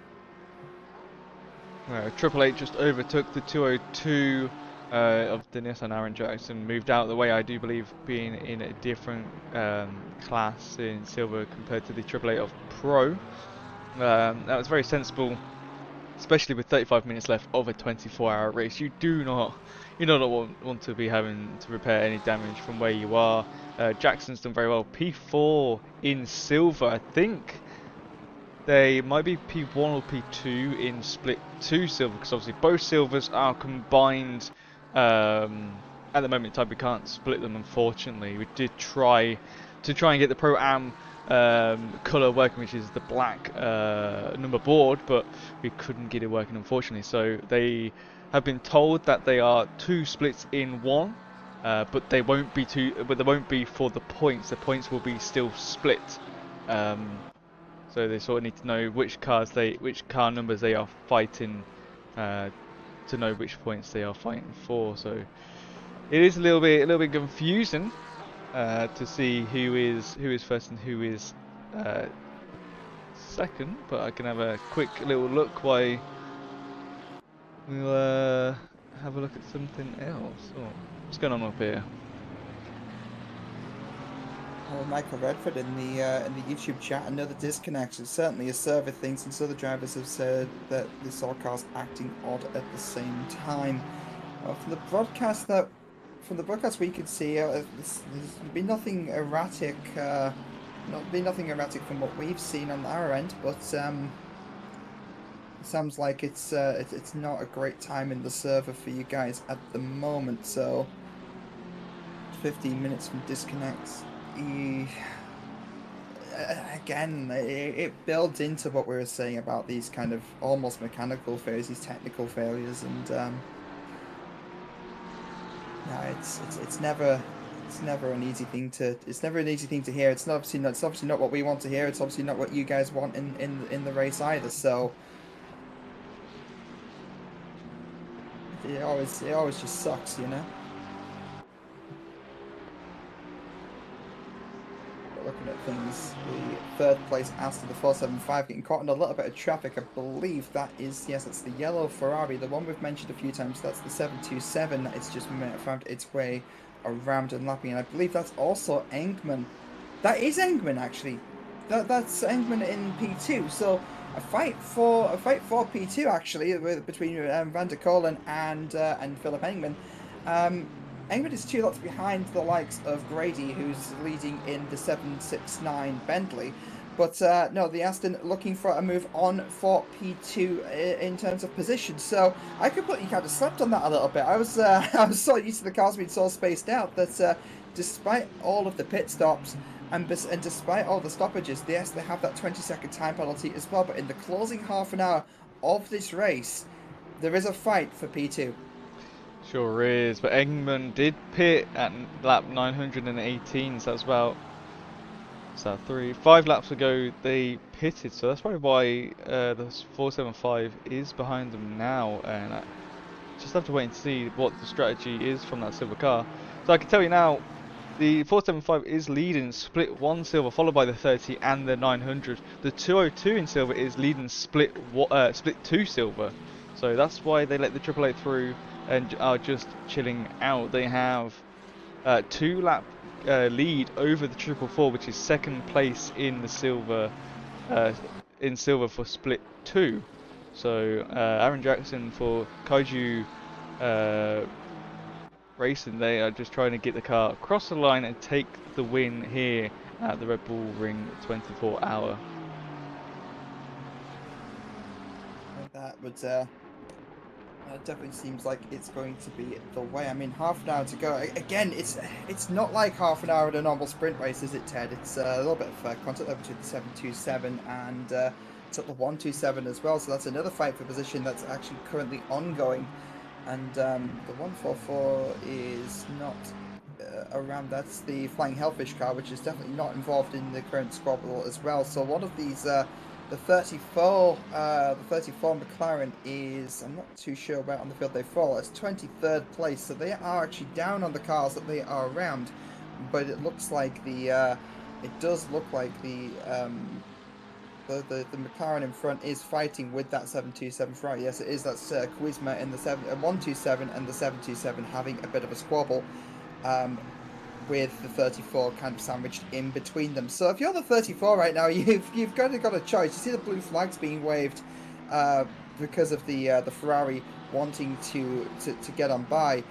Triple Eight just overtook the 202 of the Nissan Aaron Jackson, moved out of the way, I do believe, being in a different class in silver compared to the Triple Eight of Pro. That was very sensible, especially with 35 minutes left of a 24-hour race. You do not want to be having to repair any damage from where you are. Jackson's done very well. P4 in silver, I think. They might be P1 or P2 in split 2 silver, because obviously both silvers are combined. At the moment in time, we can't split them, unfortunately. We did try and get the Pro-Am colour working, which is the black number board, but we couldn't get it working, unfortunately. So they have been told that they are 2 splits in 1, but they won't be for the points. The points will be still split. So they sort of need to know which car numbers they are fighting, to know which points they are fighting for. So it is a little bit confusing to see who is first and who is second. But I can have a quick little look while we'll have a look at something else. Oh, what's going on up here? Well, Michael Redford in the YouTube chat, another disconnect. It's certainly a server thing, since other drivers have said that they saw cars acting odd at the same time. From the broadcast we could see, there's been nothing erratic. Nothing erratic from what we've seen on our end, but it sounds like it's not a great time in the server for you guys at the moment. So 15 minutes from disconnects. Again, it builds into what we were saying about these kind of almost mechanical failures, these technical failures, and yeah, it's never an easy thing to hear. It's obviously not what we want to hear. It's obviously not what you guys want in the race either. So it always just sucks, you know. Looking at things, the third place Aston, the 475, getting caught in a little bit of traffic. I believe that is, yes, that's the yellow Ferrari, the one we've mentioned a few times. That's the 727 that it's just found its way around and lapping, and I believe that's also Engman. That is Engman, actually. That's Engman in P2. So a fight for P2 actually between Van der Kolen and Philip Engman. Engman is 2 laps behind the likes of Grady, who's leading in the 769 Bentley. But no, the Aston looking for a move on for P2 in terms of position. So I completely kind of slept on that a little bit. I was so used to the cars being so spaced out that despite all of the pit stops and despite all the stoppages, yes, they have that 20-second time penalty as well. But in the closing half an hour of this race, there is a fight for P2. Sure is, but Engman did pit at lap 918, so that's about 5 laps ago they pitted, so that's probably why the 475 is behind them now, and I just have to wait and see what the strategy is from that silver car. So I can tell you now, the 475 is leading split 1 silver, followed by the 30 and the 900. The 202 in silver is leading split 2 silver, so that's why they let the Triple Eight through and are just chilling out. They have 2 lap lead over the 444, which is second place in the silver for split 2. So Aaron Jackson for Kaiju racing. They are just trying to get the car across the line and take the win here at the Red Bull Ring 24 Hour. That would definitely seems like it's going to be the way. I mean, half an hour to go. Again, it's not like half an hour at a normal sprint race, is it, Ted? It's a little bit of contact there between the 727 and it's at the 127 as well. So that's another fight for position that's actually currently ongoing. And the 144 is not around. That's the Flying Hellfish car, which is definitely not involved in the current squabble as well. So one of these. The 34 McLaren is, I'm not too sure where on the field they fall. It's 23rd place, so they are actually down on the cars that they are around. But it looks like it does look like the McLaren in front is fighting with that 727 Ferrari. Yes, it is. That's Kuzma in the 127 and the 727 having a bit of a squabble. With the 34 kind of sandwiched in between them. So if you're the 34 right now, you've kind of got a choice. You see the blue flags being waved because of the Ferrari wanting to get on by.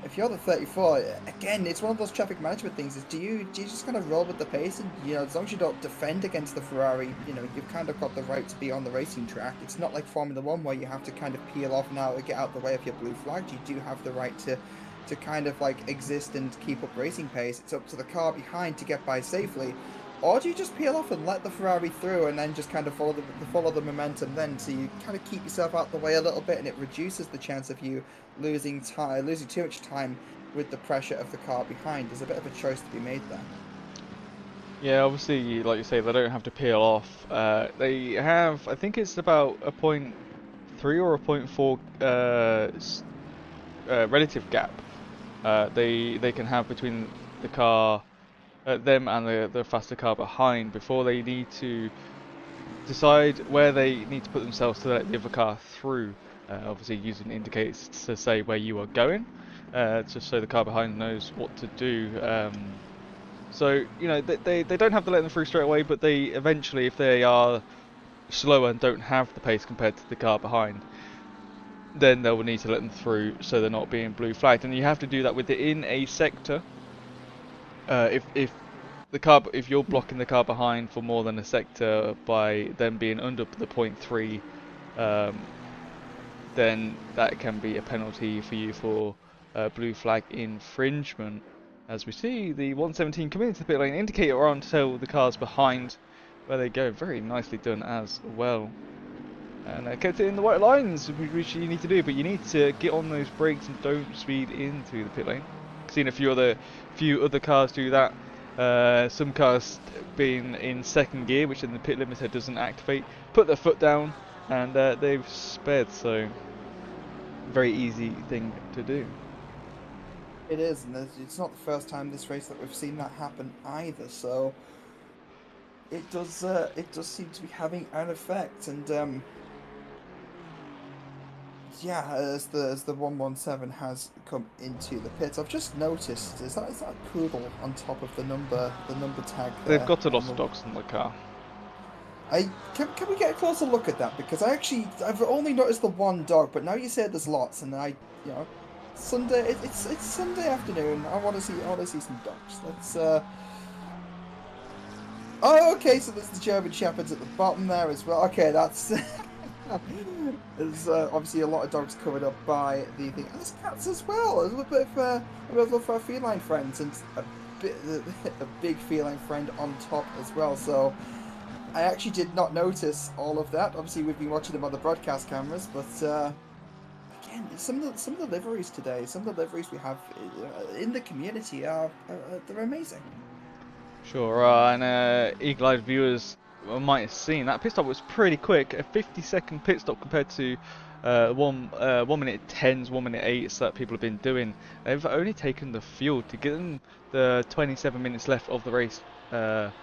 If you're the 34, again, it's one of those traffic management things. Is do you just kind of roll with the pace, and as long as you don't defend against the Ferrari, you've kind of got the right to be on the racing track. It's not like Formula One where you have to kind of peel off now to get out of the way of your blue flags. You do have the right to kind of like exist and keep up racing pace. It's up to the car behind to get by safely, or do you just peel off and let the Ferrari through and then just kind of follow the momentum then, so you kind of keep yourself out the way a little bit, and it reduces the chance of you losing too much time with the pressure of the car behind. There's a bit of a choice to be made there. Yeah, obviously, like you say, they don't have to peel off. They have, I think it's about a 0.3 or a 0.4 relative gap they can have between the car, them and the faster car behind, before they need to decide where they need to put themselves to let the other car through. Obviously using indicators to say where you are going, just so the car behind knows what to do. So they don't have to let them through straight away, but they eventually, if they are slower and don't have the pace compared to the car behind, then they'll need to let them through so they're not being blue flagged. And you have to do that within a sector. If you're blocking the car behind for more than a sector by them being under the 0.3, then that can be a penalty for you for blue flag infringement. As we see the 117 come into the pit lane, indicator on to tell the cars behind where they go. Very nicely done as well. And kept it in the white lines, which you need to do, but you need to get on those brakes and don't speed into the pit lane. I've seen a few other cars do that. Some cars being in second gear, which in the pit limiter doesn't activate, put their foot down, and they've sped. So very easy thing to do. It is, and it's not the first time this race that we've seen that happen either. So it does seem to be having an effect, and yeah, as the 117 has come into the pits, I've just noticed is that a poodle on top of the number tag there? They've got a lot of dogs in the car. Can we get a closer look at that, because I've only noticed the one dog, but now you say there's lots, and Sunday it's Sunday afternoon. I want to see some dogs. Let's Oh, okay, so there's the German Shepherds at the bottom there as well. Okay, that's there's obviously a lot of dogs covered up by the thing. And there's cats as well. There's a bit of our feline friends, and a big feline friend on top as well. So I actually did not notice all of that. Obviously, we've been watching them on the broadcast cameras, but again, some of the liveries today, some of the liveries we have in the community they're amazing. Sure, and eagle-eyed viewers might have seen that pit stop was pretty quick. A 50-second pit stop compared to 1 minute 10s, 1 minute 8s that people have been doing. They've only taken the fuel to get them the 27 minutes left of the race, to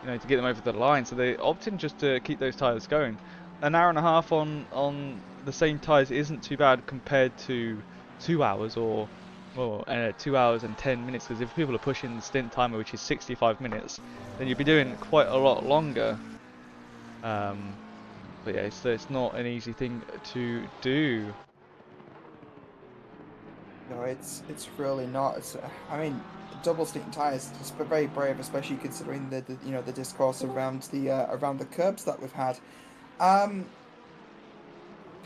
get them over the line. So they opted just to keep those tyres going. An hour and a half on the same tyres isn't too bad compared to 2 hours or 2 hours and 10 minutes, because if people are pushing the stint timer, which is 65 minutes, then you'll be doing quite a lot longer. But yeah, it's not an easy thing to do. No, it's really not. I mean, double stinking tires is very brave, especially considering the the discourse around the curbs that we've had. Um,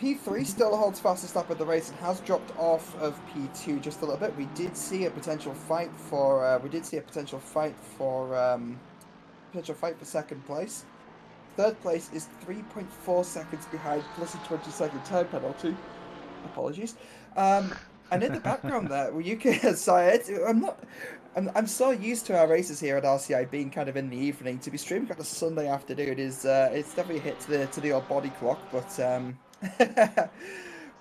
P3 still holds fastest lap of the race and has dropped off of P2 just a little bit. We did see a potential fight for second place. Third place is 3.4 seconds behind, plus a 20-second time penalty. Apologies. And in the background there, well, you can. Sorry, I'm not. I'm so used to our races here at RCI being kind of in the evening. To be streaming on a Sunday afternoon is it's definitely a hit to the old body clock, but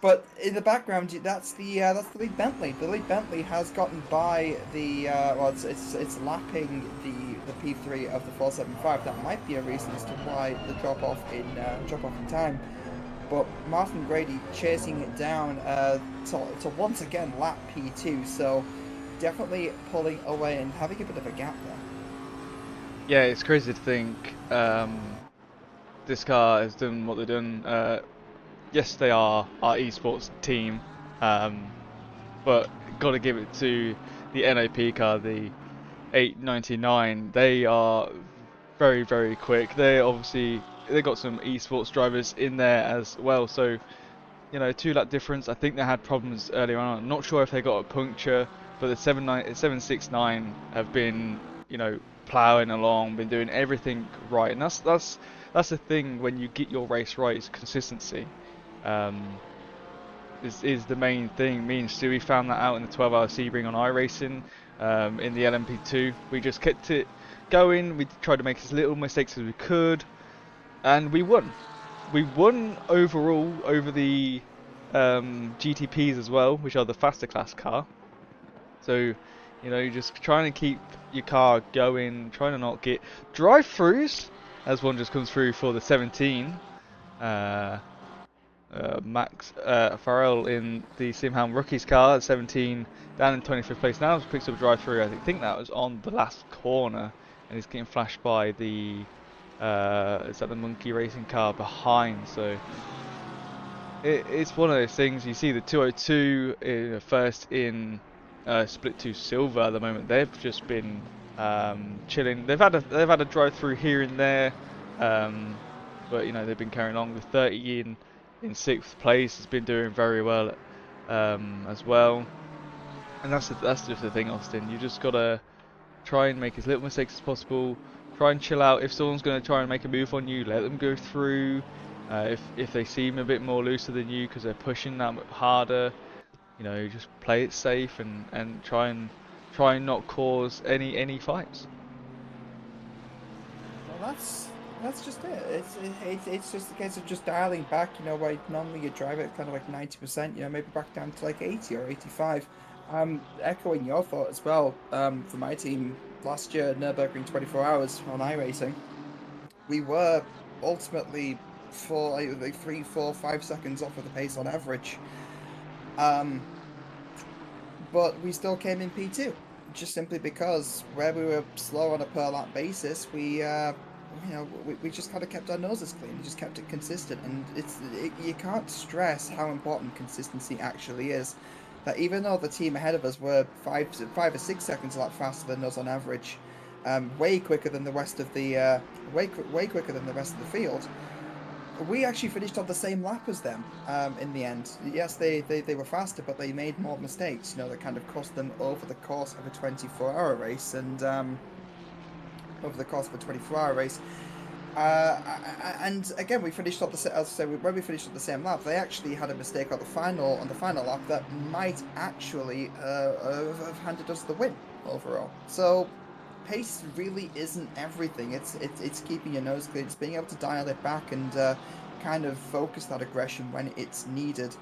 but in the background, that's the lead Bentley. The lead Bentley has gotten by the well, it's lapping the P3 of the 475. That might be a reason as to why the drop off in time. But Martin Grady chasing it down to once again lap P2, so definitely pulling away and having a bit of a gap there. Yeah, it's crazy to think this car has done what they've done. Yes, they are our esports team, but got to give it to the NOP car, the 899. They are very, very quick. They got some esports drivers in there as well. So, 2 lap difference. I think they had problems earlier on. I'm not sure if they got a puncture, but the 769 have been, ploughing along, been doing everything right, and that's the thing when you get your race right is consistency. Is the main thing. Me and Stewie found that out in the 12-hour Sebring on iRacing. In the LMP2, we just kept it going. We tried to make as little mistakes as we could, and we won. We won overall over the GTPs as well, which are the faster class car. So, you're just trying to keep your car going, trying to not get drive-throughs, as one just comes through for the 17. Max Farrell in the Simham Rookies car at 17, down in 25th place now. Picks up a drive through. I think that was on the last corner, and he's getting flashed by the is that the Monkey Racing car behind. So it's one of those things. You see the 202 first in Split 2 Silver at the moment. They've just been chilling. They've had a drive through here and there, but they've been carrying on. The 30 in 6th place has been doing very well as well, and that's just the thing, Austin. You just gotta try and make as little mistakes as possible. Try and chill out. If someone's gonna try and make a move on you, let them go through. If they seem a bit more looser than you because they're pushing that harder, just play it safe and try and not cause any fights. Well, that's just it. It's just a case of just dialing back. Where normally you drive it kind of like 90%. Maybe back down to like 80 or 85. Echoing your thought as well. For my team last year, Nürburgring 24 hours on iRacing, we were ultimately for like 3, 4, 5 seconds off of the pace on average. But we still came in P2, just simply because where we were slow on a per lap basis, we just kind of kept our noses clean, just kept it consistent, and you can't stress how important consistency actually is. That even though the team ahead of us were 5 or 6 seconds a lap faster than us on average, way quicker than the rest of the way quicker than the rest of the field, we actually finished on the same lap as them in the end. Yes, they were faster, but they made more mistakes, that kind of cost them over the course of a 24-hour race, and over the course of a 24-hour race. And again, we finished on when we finished on the same lap, they actually had a mistake on the final lap that might actually have handed us the win overall. So pace really isn't everything. It's keeping your nose clean. It's being able to dial it back and kind of focus that aggression when it's needed.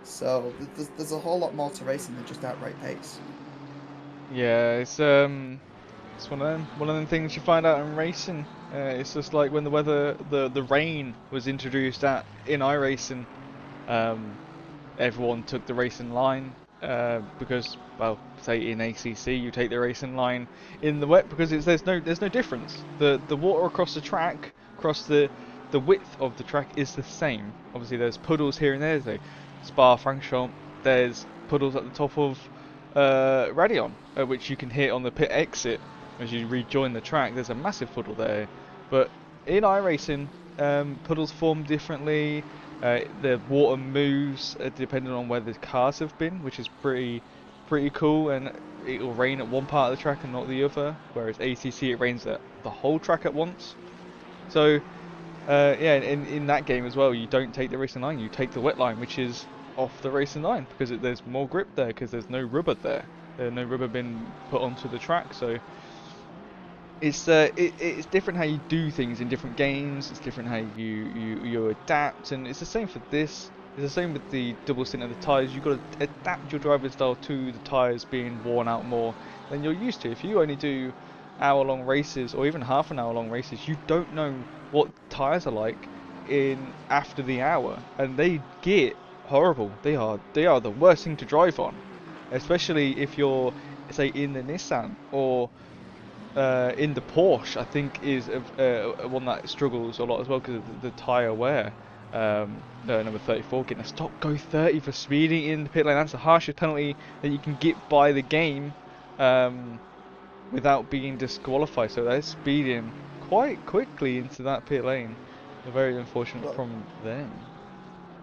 So there's a whole lot more to racing than just outright pace. Yeah, it's one of them things you find out in racing. It's just like when the rain was introduced in iRacing. Everyone took the racing line because, well, say in ACC you take the racing line in the wet because there's no difference. The water across the track, across the width of the track is the same. Obviously there's puddles here and there. So Spa Francorchamps, there's puddles at the top of Radion, which you can hit on the pit exit as you rejoin the track. There's a massive puddle there, but in iRacing, puddles form differently. The water moves depending on where the cars have been, which is pretty cool. And it will rain at one part of the track and not the other. Whereas ATC, it rains at the whole track at once. So yeah, in that game as well, you don't take the racing line, you take the wet line, which is off the racing line because there's more grip there because there's no rubber there. There's no rubber been put onto the track, so it's different how you do things in different games. It's different how you adapt, and it's the same for this. It's the same with the double stint of the tyres. You've got to adapt your driving style to the tyres being worn out more than you're used to. If you only do hour-long races or even half an hour-long races, you don't know what tyres are like in after the hour, and they get horrible. They are the worst thing to drive on, especially if you're, say, in the Nissan or in the Porsche. I think is one that struggles a lot as well because of the tyre wear. Number 34 getting a stop go 30 for speeding in the pit lane. That's the harshest penalty that you can get by the game without being disqualified. So they're speeding quite quickly into that pit lane. Very unfortunate from them.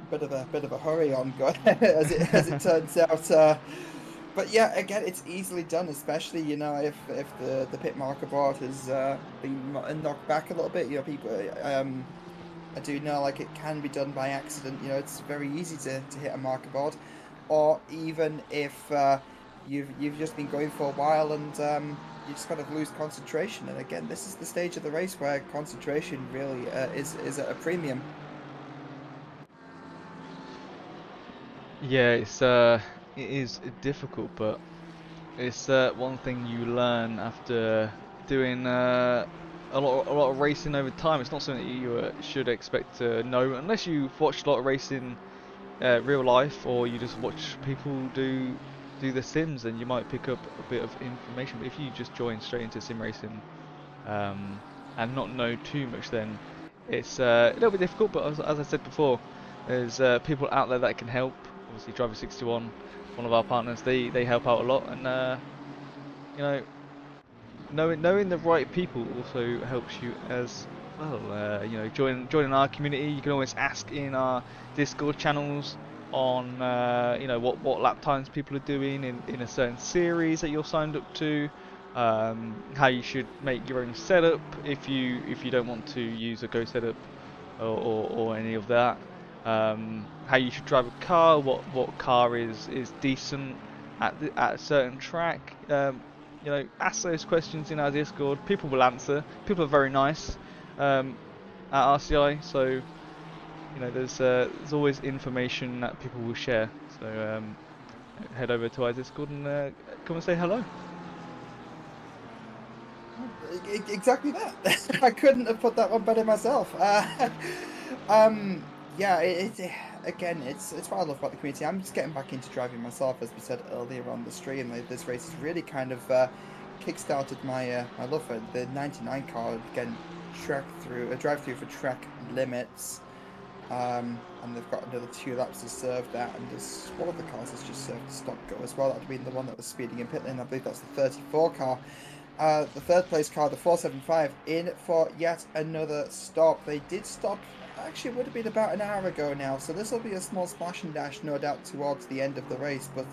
Bit of a hurry on God as it turns out. But yeah, again, it's easily done, especially if the pit marker board has been knocked back a little bit. People. I do know like it can be done by accident. It's very easy to hit a marker board, or even if you've just been going for a while and you just kind of lose concentration. And again, this is the stage of the race where concentration really is at a premium. Yeah, it is difficult, but it's one thing you learn after doing a lot of racing over time. It's not something that you should expect to know unless you've watched a lot of racing real life, or you just watch people do the sims, and you might pick up a bit of information. But if you just join straight into sim racing and not know too much, then it's a little bit difficult. But as I said before, there's people out there that can help. Obviously, Driver 61, one of our partners, they help out a lot, and knowing the right people also helps you as well. Joining our community. You can always ask in our Discord channels on what lap times people are doing in a certain series that you're signed up to. How you should make your own setup if you don't want to use a Go setup or any of that. How you should drive a car, what car is decent at a certain track. Ask those questions in our Discord. People will answer. People are very nice at RCI, so there's always information that people will share. So head over to our Discord and come and say hello. Exactly that. I couldn't have put that one better myself. Yeah, again, it's what I love about the community. I'm just getting back into driving myself, as we said earlier on the stream. This race has really kind of kick-started my love for the 99 car. Again, drive through for track limits, and they've got another 2 laps to serve that. And this one of the cars has just served stop go as well. That would be the one that was speeding in pit lane. I believe that's the 34 car. The third place car, the 475, in for yet another stop. They did stop. Actually, it would have been about an hour ago now, so this will be a small splash and dash, no doubt, towards the end of the race, but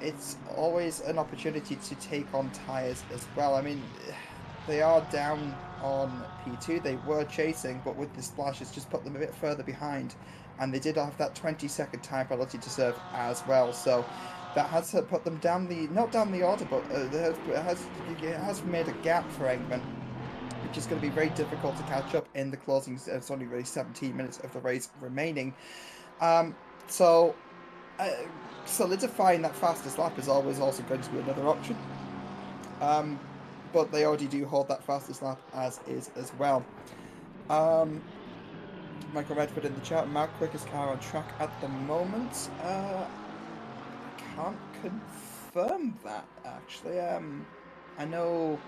it's always an opportunity to take on tyres as well. I mean, they are down on P2, they were chasing, but with the splash, it's just put them a bit further behind, and they did have that 20-second time penalty to serve as well, so that has put them not down the order, but it has made a gap for Engman, which is going to be very difficult to catch up in the closing. It's only really 17 minutes of the race remaining. So solidifying that fastest lap is always also going to be another option. But they already do hold that fastest lap as is as well. Michael Redford in the chat, Mark quickest car on track at the moment. I can't confirm that, actually. I know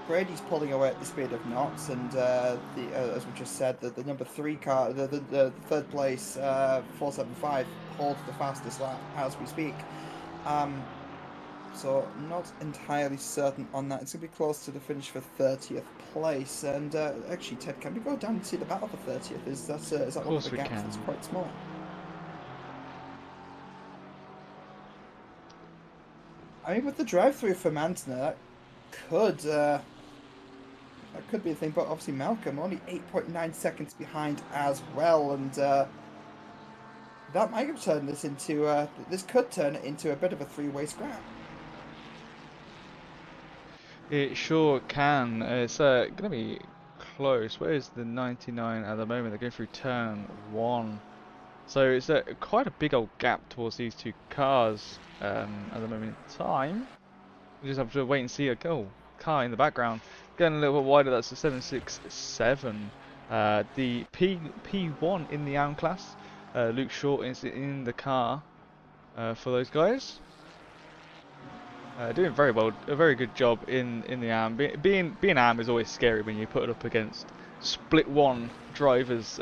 Brady's pulling away at the speed of knots, and as we just said, the number 3 car, the third place 475 hold the fastest lap as we speak. So not entirely certain on that. It's going to be close to the finish for 30th place. And actually, Ted, can we go down and see the battle for 30th? Is that Of one of course the we gaps can. that's quite small? I mean, with the drive-through for Mantner, that could be a thing. But obviously, Malcolm only 8.9 seconds behind as well, and that might have turned this into this could turn it into a bit of a three-way scrap. It sure can. It's going to be close. Where is the 99 at the moment? They're going through turn 1. So it's quite a big old gap towards these two cars at the moment in time. We just have to wait and see a car in the background. Getting a little bit wider, that's the 767. The P1 in the AM class. Luke Short is in the car for those guys. Doing very well, a very good job in the AM. Being AM is always scary when you put it up against split one drivers.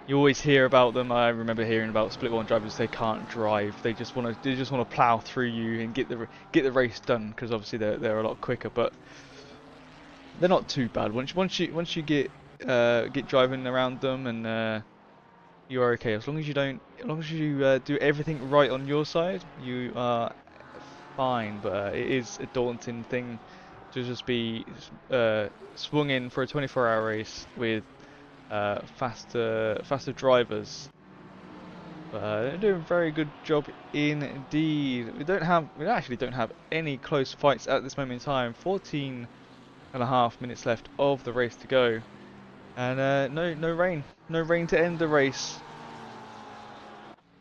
You always hear about them. I remember hearing about split one drivers. They can't drive. They just want to plow through you and get the race done, because obviously they're a lot quicker. But they're not too bad once you get driving around them, and you are okay as long as you do everything right on your side. You are fine, but it is a daunting thing to just be swung in for a 24-hour race with faster drivers. They're doing a very good job indeed. We actually don't have any close fights at this moment in time. 14 and a half minutes left of the race to go, and no rain to end the race.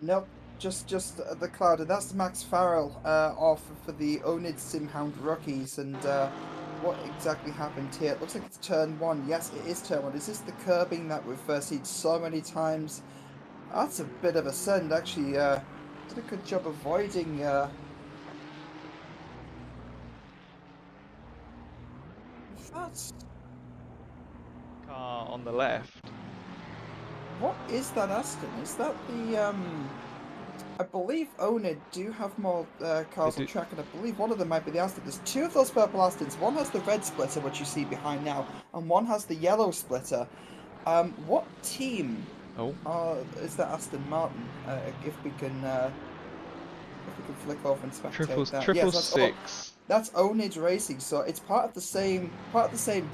Nope, just the cloud, and that's Max Farrell off for the Onid Simhound rookies. And what exactly happened here? It looks like it's turn 1. Yes, it is turn 1. Is this the curbing that we've seen so many times? That's a bit of a send, actually. Did a good job avoiding. That's. Car on the left. What is that Aston? Is that the I believe Onid do have more cars on track, and I believe one of them might be the Aston. There's two of those purple Astons. One has the red splitter, which you see behind now, and one has the yellow splitter. What team is that Aston Martin? If we can flick off and spectate that. Triple Yes, six. That's Onid Racing, so it's part of the same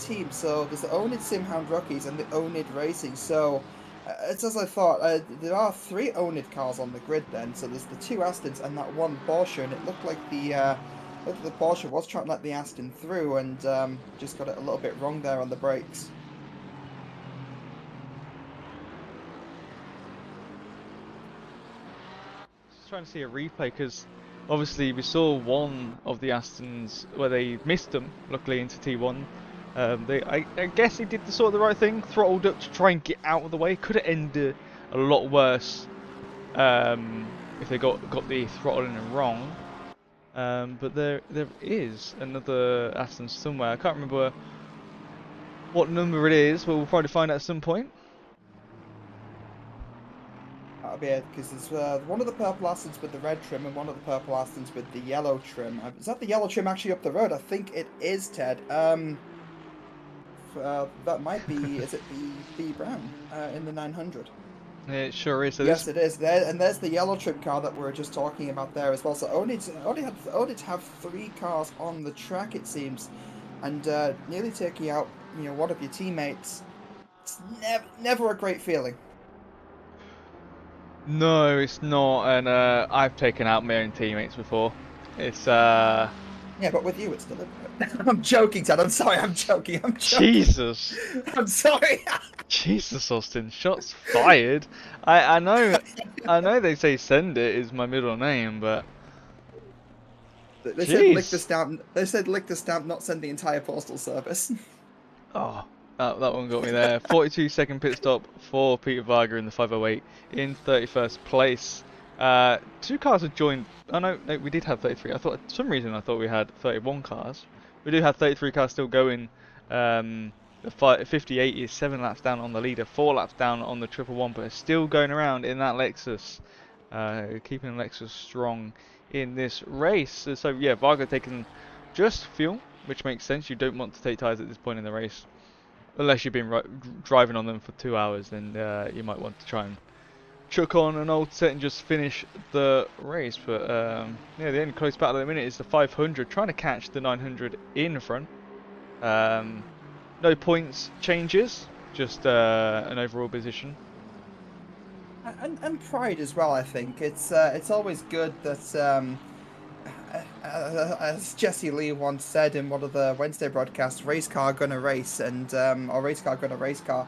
team. So there's the Onid Simhound rookies and the Onid Racing. So it's as I thought. There are 3 Onid cars on the grid then. So there's the 2 Astons and that 1 Porsche, and it looked like the Porsche was trying to let the Aston through, and just got it a little bit wrong there on the brakes. Just trying to see a replay, because obviously we saw one of the Astons where they missed them, luckily, into T1. I guess they did the right thing, throttled up to try and get out of the way. Could have ended a lot worse if they got the throttling wrong. But there is another Aston somewhere. I can't remember what number it is, but we'll probably find out at some point. That'll be it, because there's one of the purple Astons with the red trim and one of the purple Astons with the yellow trim. Is that the yellow trim actually up the road? I think it is, Ted. That might be, is it the Brown in the 900? It sure is. So yes, it is. There's the yellow trim car that we were just talking about there as well. So only to have 3 cars on the track, it seems, and nearly taking out one of your teammates. It's never a great feeling. No, it's not, and I've taken out my own teammates before. It's Yeah, but with you, it's deliberate. I'm joking, Ted. I'm sorry. I'm joking. Jesus. I'm sorry. Jesus, Austin. Shots fired. I know they say send it is my middle name, but they said lick the stamp. They said lick the stamp, not send the entire postal service. Oh, that one got me there. 42-second pit stop for Peter Varga in the 508 in 31st place. 2 cars have joined. Oh no, we did have 33. For some reason I thought we had 31 cars. We do have 33 cars still going. The 58 is 7 laps down on the leader, 4 laps down on the 111, but it's still going around in that Lexus. keeping them extra strong in this race. So yeah, Vargo taking just fuel, which makes sense. You don't want to take tyres at this point in the race, unless you've been driving on them for 2 hours. Then you might want to try and chuck on an old set and just finish the race. But yeah, the only close battle at the minute is the 500, trying to catch the 900 in front. No points changes, just an overall position. And pride as well. I think it's always good that as Jesse Lee once said in one of the Wednesday broadcasts, race car gonna race, and or race car gonna race car.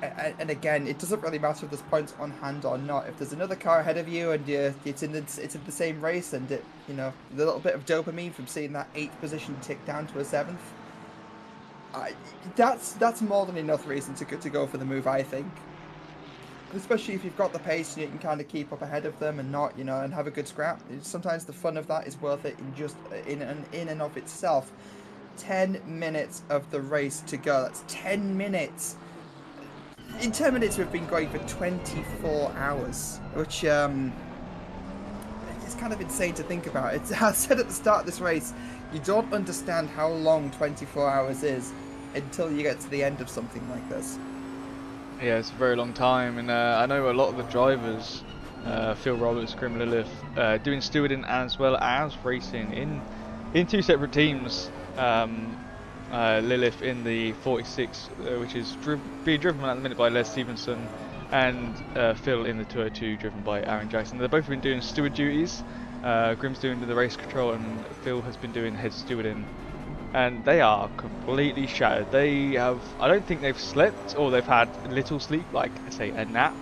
And again, it doesn't really matter if there's points on hand or not. If there's another car ahead of you and it's in the same race, and the little bit of dopamine from seeing that 8th position tick down to a 7th, that's more than enough reason to go for the move, I think. Especially if you've got the pace and you can kind of keep up ahead of them and not, and have a good scrap. Sometimes the fun of that is worth it in and of itself. 10 minutes of the race to go. That's 10 minutes. In 10 minutes, we've been going for 24 hours, which is kind of insane to think about. I said at the start of this race, you don't understand how long 24 hours is until you get to the end of something like this. Yeah, it's a very long time, and I know a lot of the drivers, Phil Roberts, Grim Lilith, doing stewarding as well as racing in 2 separate teams. Lilith in the 46, which is being driven at the minute by Les Stevenson, and Phil in the 202, driven by Aaron Jackson. They've both been doing steward duties. Grim's doing the race control, and Phil has been doing head stewarding. And they are completely shattered. I don't think they've slept, or they've had little sleep, like I say, a nap.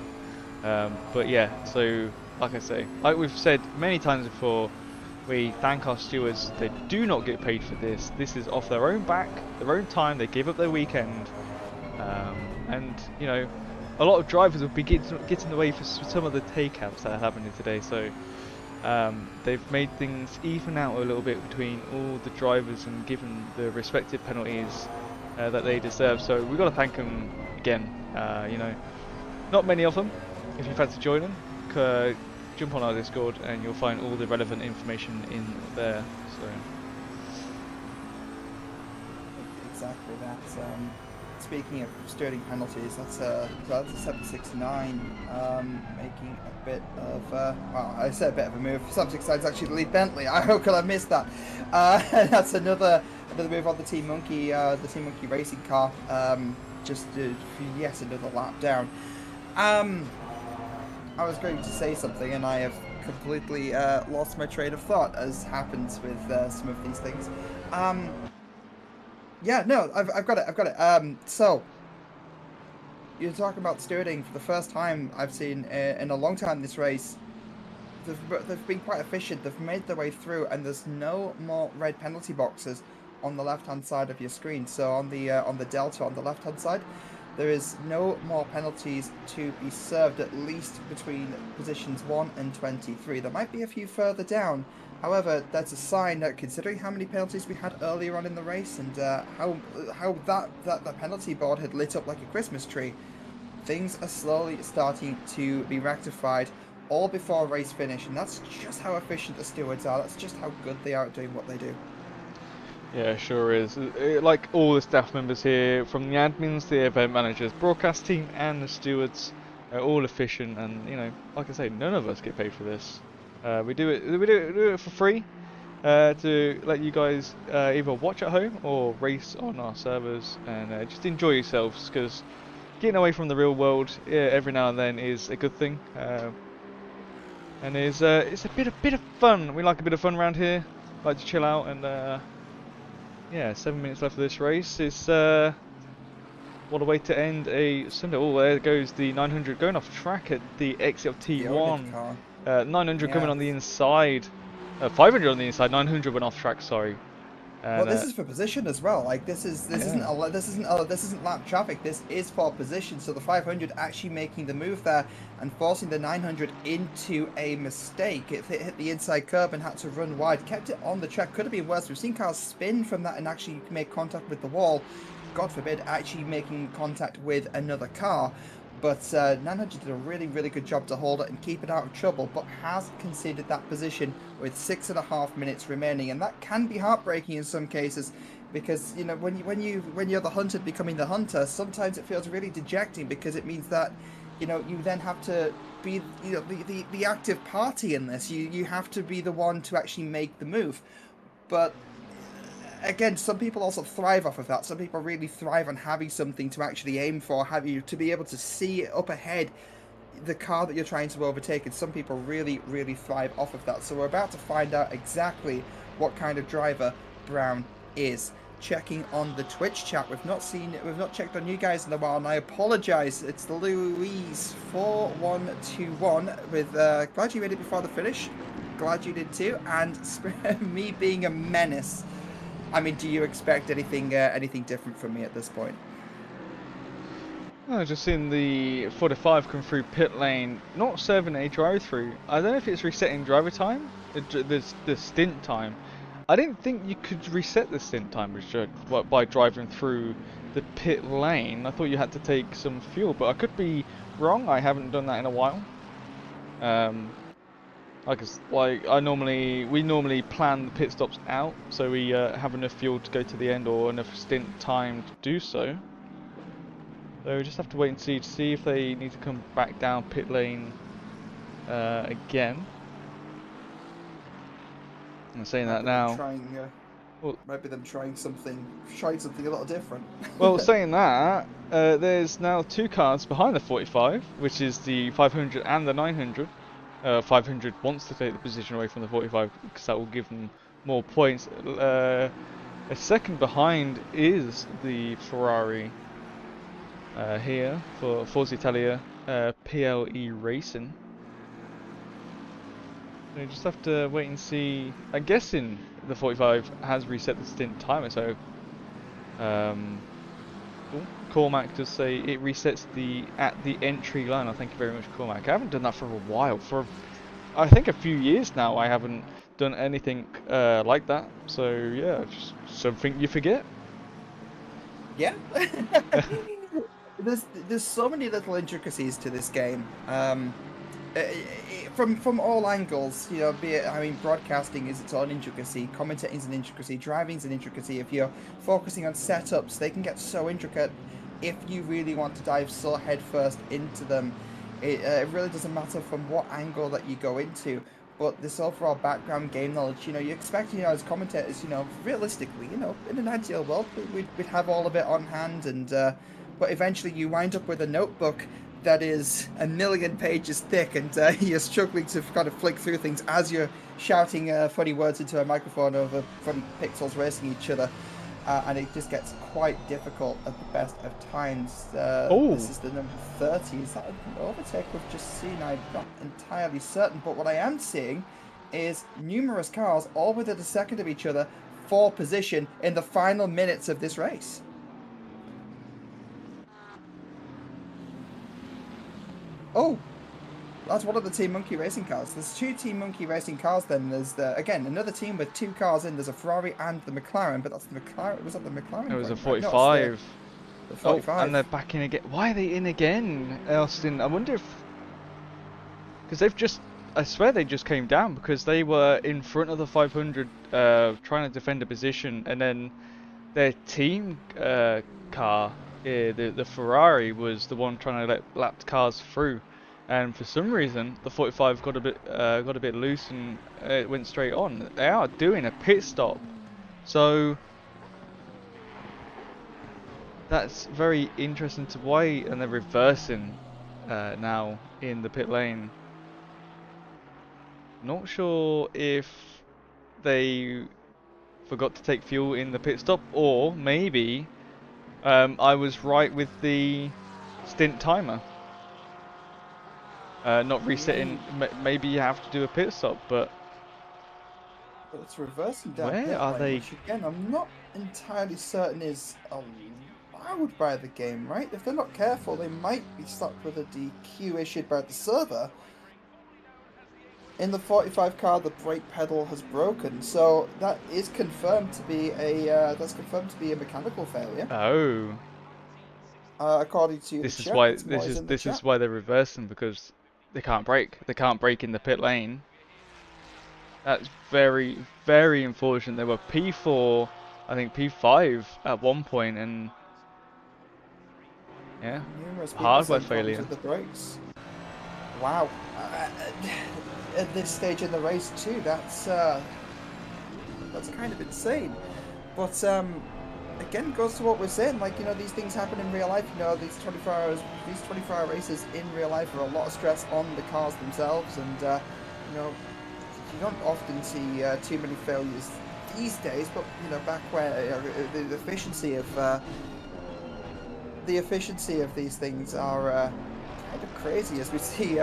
But yeah, so like I say, like we've said many times before, we thank our stewards. They do not get paid for this. This is off their own back, their own time. They give up their weekend, and a lot of drivers will be getting in the way for some of the takeouts that are happening today. So they've made things even out a little bit between all the drivers and given the respective penalties that they deserve. So we've got to thank them again. Not many of them. If you've had to join them, jump on our Discord and you'll find all the relevant information in there. So exactly that. Speaking of stewarding penalties, that's a 769, making a bit of well, I said a bit of a move. 769 is actually the lead Bentley. How could I miss that? That's another move on the Team Monkey racing car. Just yes, another lap down. I was going to say something and I have completely lost my train of thought, as happens with some of these things. Yeah, no, I've got it. So you're talking about stewarding for the first time I've seen in a long time this race. They've been quite efficient. They've made their way through, and there's no more red penalty boxes on the left-hand side of your screen. So on the delta on the left-hand side, there is no more penalties to be served, at least between positions 1 and 23. There might be a few further down. However, that's a sign that, considering how many penalties we had earlier on in the race and how that penalty board had lit up like a Christmas tree, things are slowly starting to be rectified, all before race finish. And that's just how efficient the stewards are. That's just how good they are at doing what they do. yeah, sure is. Like all the staff members here, from the admins, the event managers, broadcast team, and the stewards, are all efficient. And like I say, none of us get paid for this. We do it for free, to let you guys either watch at home or race on our servers, and just enjoy yourselves, because getting away from the real world every now and then is a good thing. And it's a bit of fun. We like a bit of fun around here. Like to chill out, and yeah, 7 minutes left of this race. It's what a way to end a Sunday. Oh, there goes the 900 going off track at the exit of T1. 900 coming on the inside. 500 on the inside. 900 went off track. Sorry. Well, this is for position as well. Like this isn't lap traffic. This is for position. So the 500 actually making the move there and forcing the 900 into a mistake. It hit the inside curb and had to run wide. Kept it on the track. Could have been worse. We've seen cars spin from that and actually make contact with the wall. God forbid, actually making contact with another car. But 900 did a really, really good job to hold it and keep it out of trouble, but has conceded that position with 6.5 minutes remaining, and that can be heartbreaking in some cases, because you know when you're the hunter becoming the hunter, sometimes it feels really dejecting because it means that you then have to be the active party in this. You have to be the one to actually make the move, but again, some people also thrive off of that. Some people really thrive on having something to actually aim for, have you to be able to see up ahead the car that you're trying to overtake, and some people really, really thrive off of that. So we're about to find out exactly what kind of driver Brown is. Checking on the Twitch chat, we've not checked on you guys in a while, and I apologize. It's Louise4121 with glad you made it before the finish. Glad you did too, and me being a menace. I mean, do you expect anything different from me at this point? I just seen the 45 come through pit lane, not serving a drive through. I don't know if it's resetting driver time, the stint time. I didn't think you could reset the stint time by driving through the pit lane. I thought you had to take some fuel, but I could be wrong. I haven't done that in a while. We normally plan the pit stops out, so we have enough fuel to go to the end or enough stint time to do so. So we just have to wait and see if they need to come back down pit lane again. I'm saying that now. Maybe them trying something a little different. Well, saying that, there's now 2 cars behind the 45, which is the 500 and the 900. 500 wants to take the position away from the 45 because that will give them more points. A second behind is the Ferrari here for Forza Italia PLE Racing. We just have to wait and see. I'm guessing the 45 has reset the stint timer, so Cormac does say it resets at the entry line. Oh, thank you very much, Cormac. I haven't done that for a while. For I think a few years now, I haven't done anything like that. So yeah, just something you forget. Yeah. There's so many little intricacies to this game. From all angles, be it, broadcasting is its own intricacy, commentating is an intricacy, driving is an intricacy. If you're focusing on setups, they can get so intricate if you really want to dive so headfirst into them. It really doesn't matter from what angle that you go into, but this overall background game knowledge, you expect, as commentators, realistically, in an ideal world, we'd have all of it on hand, and but eventually you wind up with a notebook that is 1,000,000 pages thick, and you're struggling to kind of flick through things as you're shouting funny words into a microphone over funny pixels racing each other, and it just gets quite difficult at the best of times. This is the number 30. Is that an overtake we've just seen? I'm not entirely certain, but what I am seeing is numerous cars all within a second of each other for position in the final minutes of this race. Oh, that's one of the Team Monkey Racing cars. There's 2 Team Monkey Racing cars then. There's, again, another team with 2 cars in. There's a Ferrari and the McLaren, but that's the McLaren. Was that the McLaren? It was a 45. Right? No, the 45. Oh, and they're back in again. Why are they in again, Elston? I wonder if... Because they've just... I swear they just came down because they were in front of the 500 trying to defend a position, and then their team car... the Ferrari was the one trying to let lapped cars through, and for some reason the 45 got a bit loose and it went straight on. They are doing a pit stop, so that's very interesting to why, and they're reversing now in the pit lane. Not sure if they forgot to take fuel in the pit stop, or maybe I was right with the stint timer. Not resetting. Maybe you have to do a pit stop, but it's reversing down. Where are they? Which again, I'm not entirely certain is allowed by the game, right? If they're not careful, they might be stuck with a DQ issued by the server. In the 45 car, the brake pedal has broken, so that is confirmed to be a mechanical failure. Oh. according to the This is chat. why It's Moyes in the this is chat. why they're reversing, because they can't brake. They can't brake in the pit lane. That's very, very unfortunate. They were P4, I think P5 at one point, and yeah, Numerous people hardware saying problems failure. with the brakes. Wow. At this stage in the race too, that's kind of insane. But again, goes to what we're saying. Like, you know, these things happen in real life. You know, these 24-hour races in real life are a lot of stress on the cars themselves, and you know, you don't often see too many failures these days. But you know, back when the efficiency of these things are kind of crazy, as we see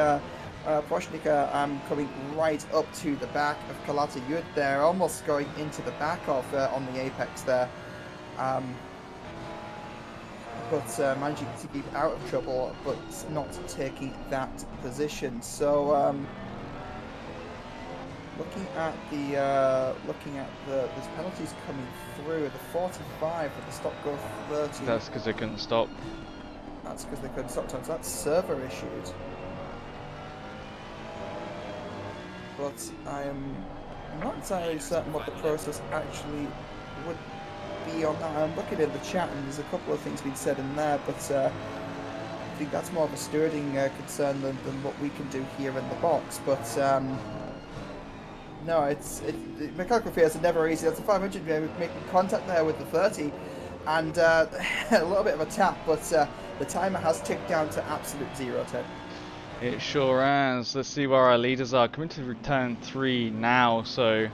Prochnika coming right up to the back of Kalata Yud there, almost going into the back of on the apex there. Um, but managing to keep out of trouble, but not taking that position. So looking at there's penalties coming through. The 45 with the stop go 30. That's because they couldn't stop. That's because they couldn't stop time. So that's server issued. But I am not entirely certain what the process actually would be on that. I'm looking in the chat and there's a couple of things being said in there, but I think that's more of a stewarding concern than what we can do here in the box. But no, mechanical failures are never easy. That's a 500 making contact there with the 30, and a little bit of a tap, but the timer has ticked down to absolute 0-10. It sure has. Let's see where our leaders are. Coming to return 3 now, so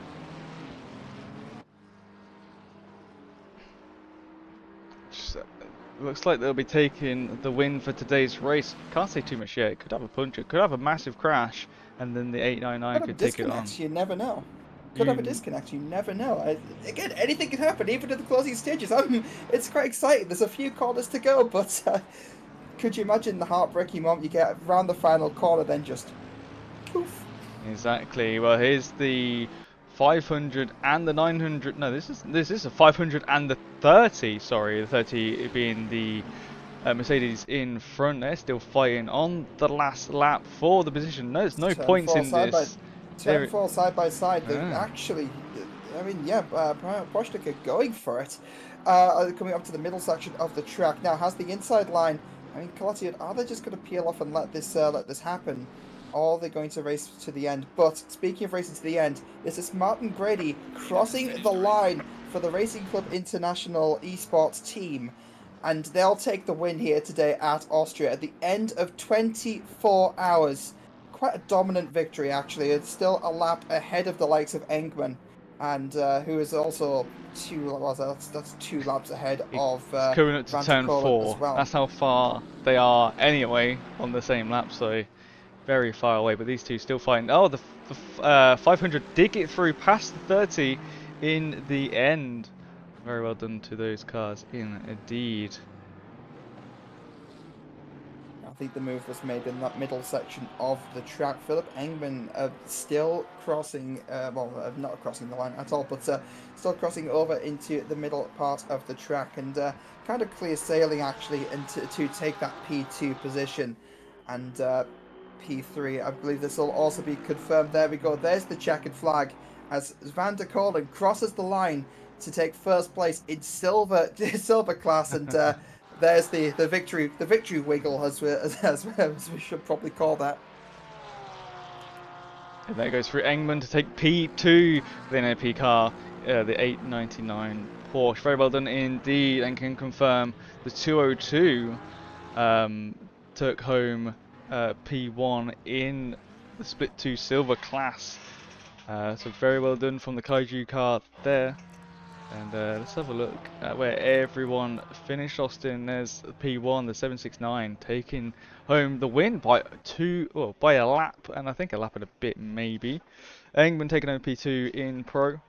looks like they'll be taking the win for today's race. Can't say too much yet. It could have a punch. It could have a massive crash, and then the 899 could take it on. You never know. Could have a disconnect. You never know. Again, anything can happen, even at the closing stages. It's quite exciting. There's a few corners to go, but could you imagine the heartbreaking moment you get around the final corner, then just poof? Exactly. Well, here's the 500 and the 900. No, this is a 500 and the 30. Sorry, the 30 being the Mercedes in front. They're still fighting on the last lap for the position. No, there's no points in this. Turn 4 side by side. They're actually, I mean, yeah, Porsche are going for it. Coming up to the middle section of the track now, has the inside line. I mean, Kalatian, are they just going to peel off and let this happen? Or are they going to race to the end? But speaking of racing to the end, this is Martin Grady crossing the line for the Racing Club International esports team. And they'll take the win here today at Austria at the end of 24 hours. Quite a dominant victory, actually. It's still a lap ahead of the likes of Engman, and who is also that's 2 laps ahead of coming up to turn 4 as well. That's how far they are anyway on the same lap, so very far away. But these two still fighting. Oh, the 500 did get through past the 30 in the end. Very well done to those cars, indeed. I think the move was made in that middle section of the track. Philip Engman still crossing, not crossing the line at all, but still crossing over into the middle part of the track, and kind of clear sailing actually to take that P2 position. And P3, I believe this will also be confirmed. There we go. There's the checkered flag as Van der Kolen crosses the line to take first place in silver class, and there's the victory wiggle, as we should probably call that. And there goes through Engman to take P2, the NAP car, the 899 Porsche. Very well done indeed, and can confirm the 202 took home P1 in the Split 2 silver class. So very well done from the Kaiju car there. And let's have a look at where everyone finished. Austin, there's P1, the 769, taking home the win by by a lap, and I think a lap and a bit maybe. Engman taking home P2 in Pro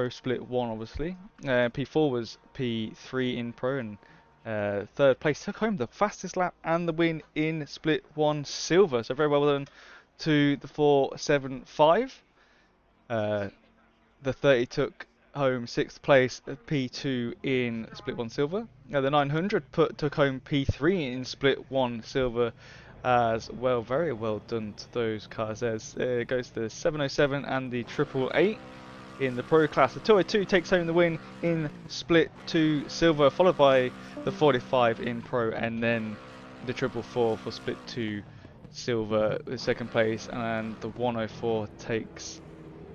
Split 1 obviously. P4 was P3 in Pro, and third place took home the fastest lap and the win in Split 1 silver. So very well done to the 475. The 30 took home 6th place P2 in Split 1 Silver. The 900 took home P3 in Split 1 Silver as well. Very well done to those cars. It goes to the 707 and the 888 in the Pro class. The 202 takes home the win in Split 2 Silver, followed by the 45 in Pro, and then the 444 for Split 2 Silver with 2nd place, and the 104 takes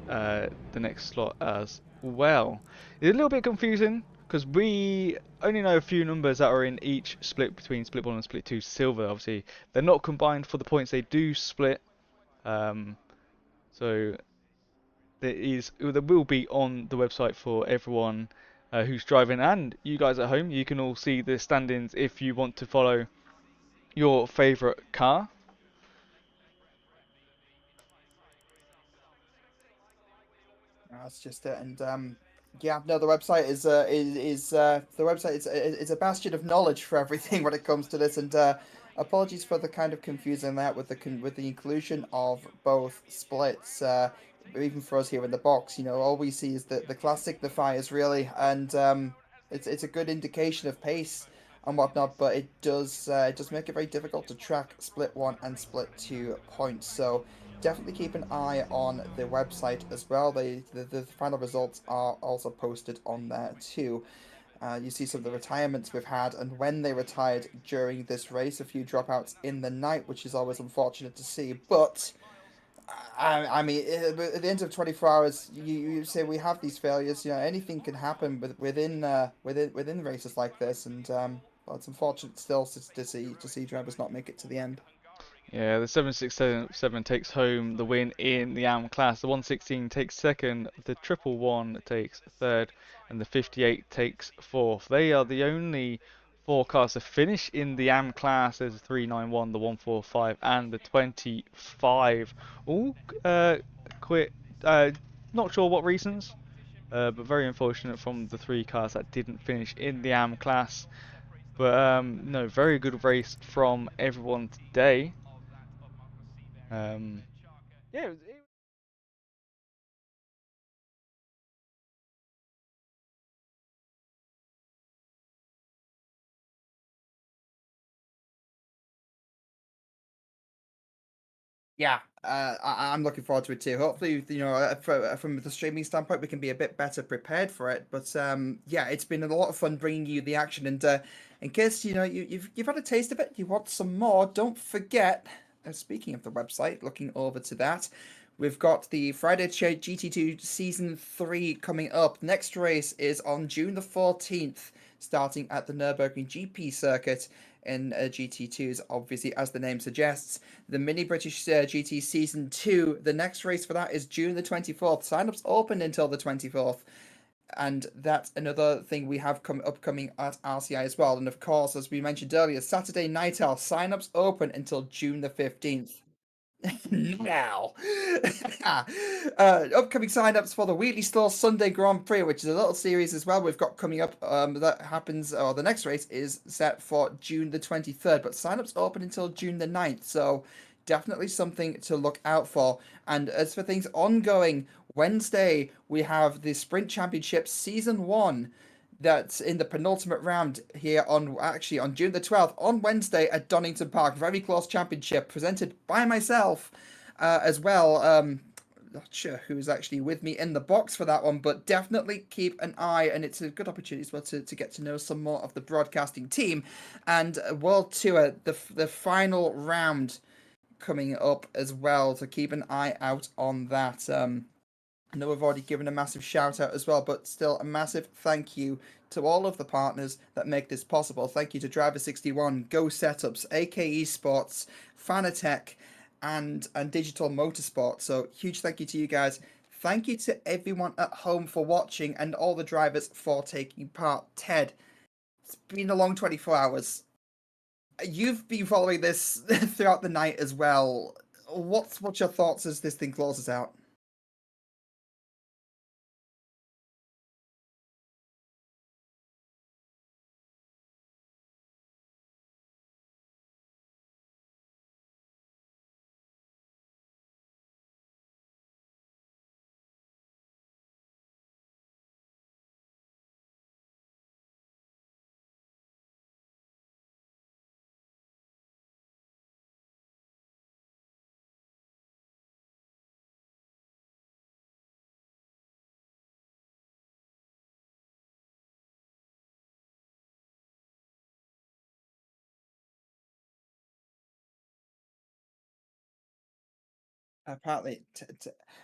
the next slot as well. It's a little bit confusing because we only know a few numbers that are in each split between Split 1 and Split 2 Silver. Obviously, they're not combined for the points they do split. So there will be on the website for everyone who's driving, and you guys at home. You can all see the standings if you want to follow your favourite car. That's just it, and yeah, no, the website is the website is a bastion of knowledge for everything when it comes to this, and apologies for the kind of confusing that with the inclusion of both splits. Even for us here in the box, all we see is the class signifiers really, and it's a good indication of pace and whatnot, but it does make it very difficult to track split 1 and split 2 points. So definitely keep an eye on the website as well. The final results are also posted on there too. You see some of the retirements we've had and when they retired during this race. A few dropouts in the night, which is always unfortunate to see. But I mean, at the end of 24 hours, you say we have these failures. Anything can happen within races like this, and well, it's unfortunate still to see drivers not make it to the end. Yeah, the 767 takes home the win in the AM class. The 116 takes second, the 111 takes third, and the 58 takes fourth. They are the only four cars to finish in the AM class. There's the 391, the 145, and the 25. All quit. Not sure what reasons, but very unfortunate from the three cars that didn't finish in the AM class. But no, very good race from everyone today. Um, yeah, Yeah, I'm looking forward to it too. Hopefully, from the streaming standpoint, we can be a bit better prepared for it. But yeah, it's been a lot of fun bringing you the action. And in case you've had a taste of it, you want some more, don't forget. Speaking of the website, looking over to that, we've got the Friday GT2 Season 3 coming up. Next race is on June the 14th, starting at the Nürburgring GP circuit in GT2s, obviously, as the name suggests. The Mini British GT Season 2, the next race for that is June the 24th. Sign-ups open until the 24th. And that's another thing we have upcoming at RCI as well. And of course, as we mentioned earlier, Saturday Night Owl sign-ups open until June the 15th. Now, upcoming sign-ups for the Wheatley Store Sunday Grand Prix, which is a little series as well we've got coming up. That happens, or the next race is set for June the 23rd, but sign-ups open until June the 9th, so definitely something to look out for. And as for things ongoing, Wednesday we have the Sprint Championship Season 1 that's in the penultimate round here on June the 12th on Wednesday at Donington Park. Very close championship presented by myself as well. Not sure who's actually with me in the box for that one, but definitely keep an eye, and it's a good opportunity as well to get to know some more of the broadcasting team. And World Tour, the final round coming up as well, so keep an eye out on that. I know we've already given a massive shout out as well, but still a massive thank you to all of the partners that make this possible. Thank you to Driver61, Go Setups, AKE Sports, Fanatec, and Digital Motorsport. So huge thank you to you guys. Thank you to everyone at home for watching and all the drivers for taking part. Ted, it's been a long 24 hours. You've been following this throughout the night as well. What's your thoughts as this thing closes out? Apparently,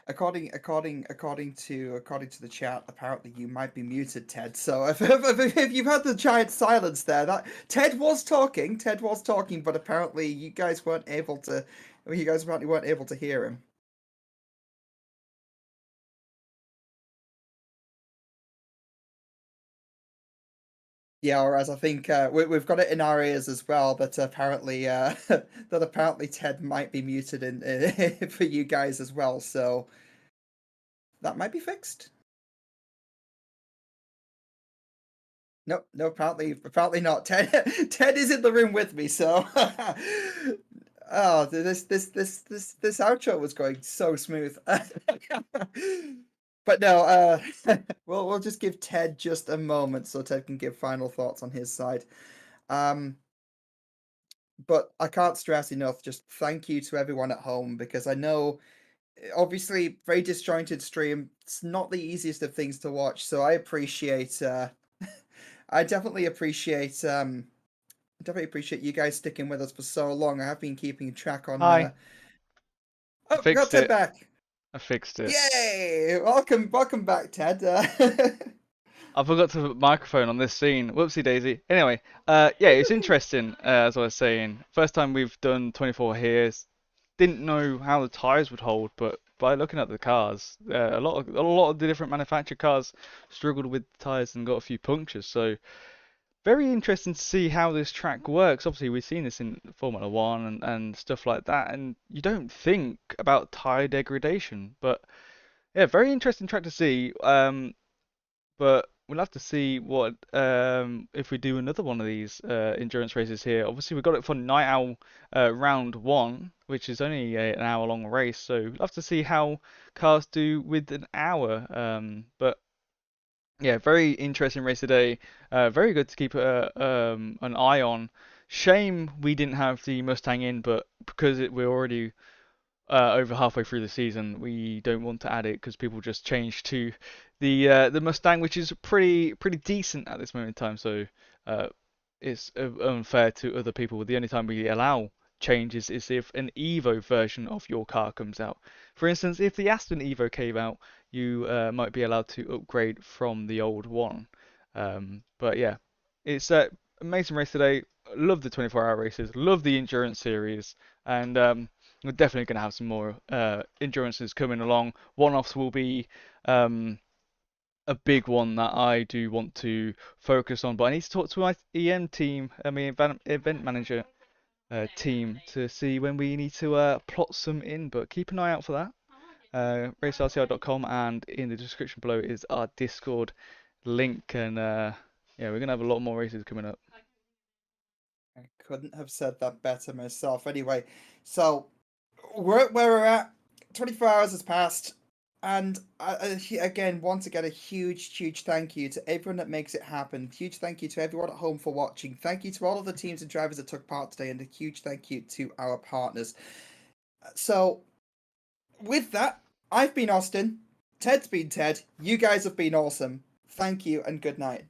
according to the chat, apparently you might be muted, Ted. So if you've had the giant silence there, that Ted was talking. Ted was talking, but apparently you guys weren't able to. You guys apparently weren't able to hear him. Yeah, whereas I think we've got it in our ears as well that apparently that apparently Ted might be muted in for you guys as well. So that might be fixed. No, no, apparently not. Ted is in the room with me, so oh, this outro was going so smooth. But no, we'll just give Ted just a moment so Ted can give final thoughts on his side. But I can't stress enough, just thank you to everyone at home, because I know obviously very disjointed stream. It's not the easiest of things to watch, so I appreciate I definitely appreciate you guys sticking with us for so long. I have been keeping track on Hi, I oh, we got fixed Ted it. back. I fixed it. Yay! Welcome back, Ted. I forgot to put microphone on this scene. Whoopsie daisy. Anyway, yeah, it's interesting, as I was saying. First time we've done 24 here. Didn't know how the tires would hold, but by looking at the cars, a lot of the different manufactured cars struggled with the tires and got a few punctures. So very interesting to see how this track works. Obviously, we've seen this in Formula One and stuff like that, and you don't think about tire degradation, but yeah, very interesting track to see. But we'll have to see what if we do another one of these endurance races here. Obviously, we got it for Night Owl round one, which is only an hour-long race. So we'll have to see how cars do with an hour. But yeah, very interesting race today. Very good to keep an eye on. Shame we didn't have the Mustang in, but because we're already over halfway through the season, we don't want to add it because people just change to the Mustang, which is pretty decent at this moment in time. So uh, it's unfair to other people. The only time we allow changes is if an Evo version of your car comes out. For instance, if the Aston Evo came out, you might be allowed to upgrade from the old one. But yeah, it's an amazing race today. Love the 24-hour races. Love the endurance series, and we're definitely going to have some more endurances coming along. One-offs will be a big one that I do want to focus on, but I need to talk to my EM team, event manager team, to see when we need to plot some in. But keep an eye out for that. RaceRCI.com, and in the description below is our Discord link, and yeah, we're gonna have a lot more races coming up. I couldn't have said that better myself. Anyway, so we're at where we're at. 24 hours has passed. And again, once again, a huge thank you to everyone that makes it happen. Huge thank you to everyone at home for watching. Thank you to all of the teams and drivers that took part today, and a huge thank you to our partners. So, with that, I've been Austin. Ted's been Ted. You guys have been awesome. Thank you and good night.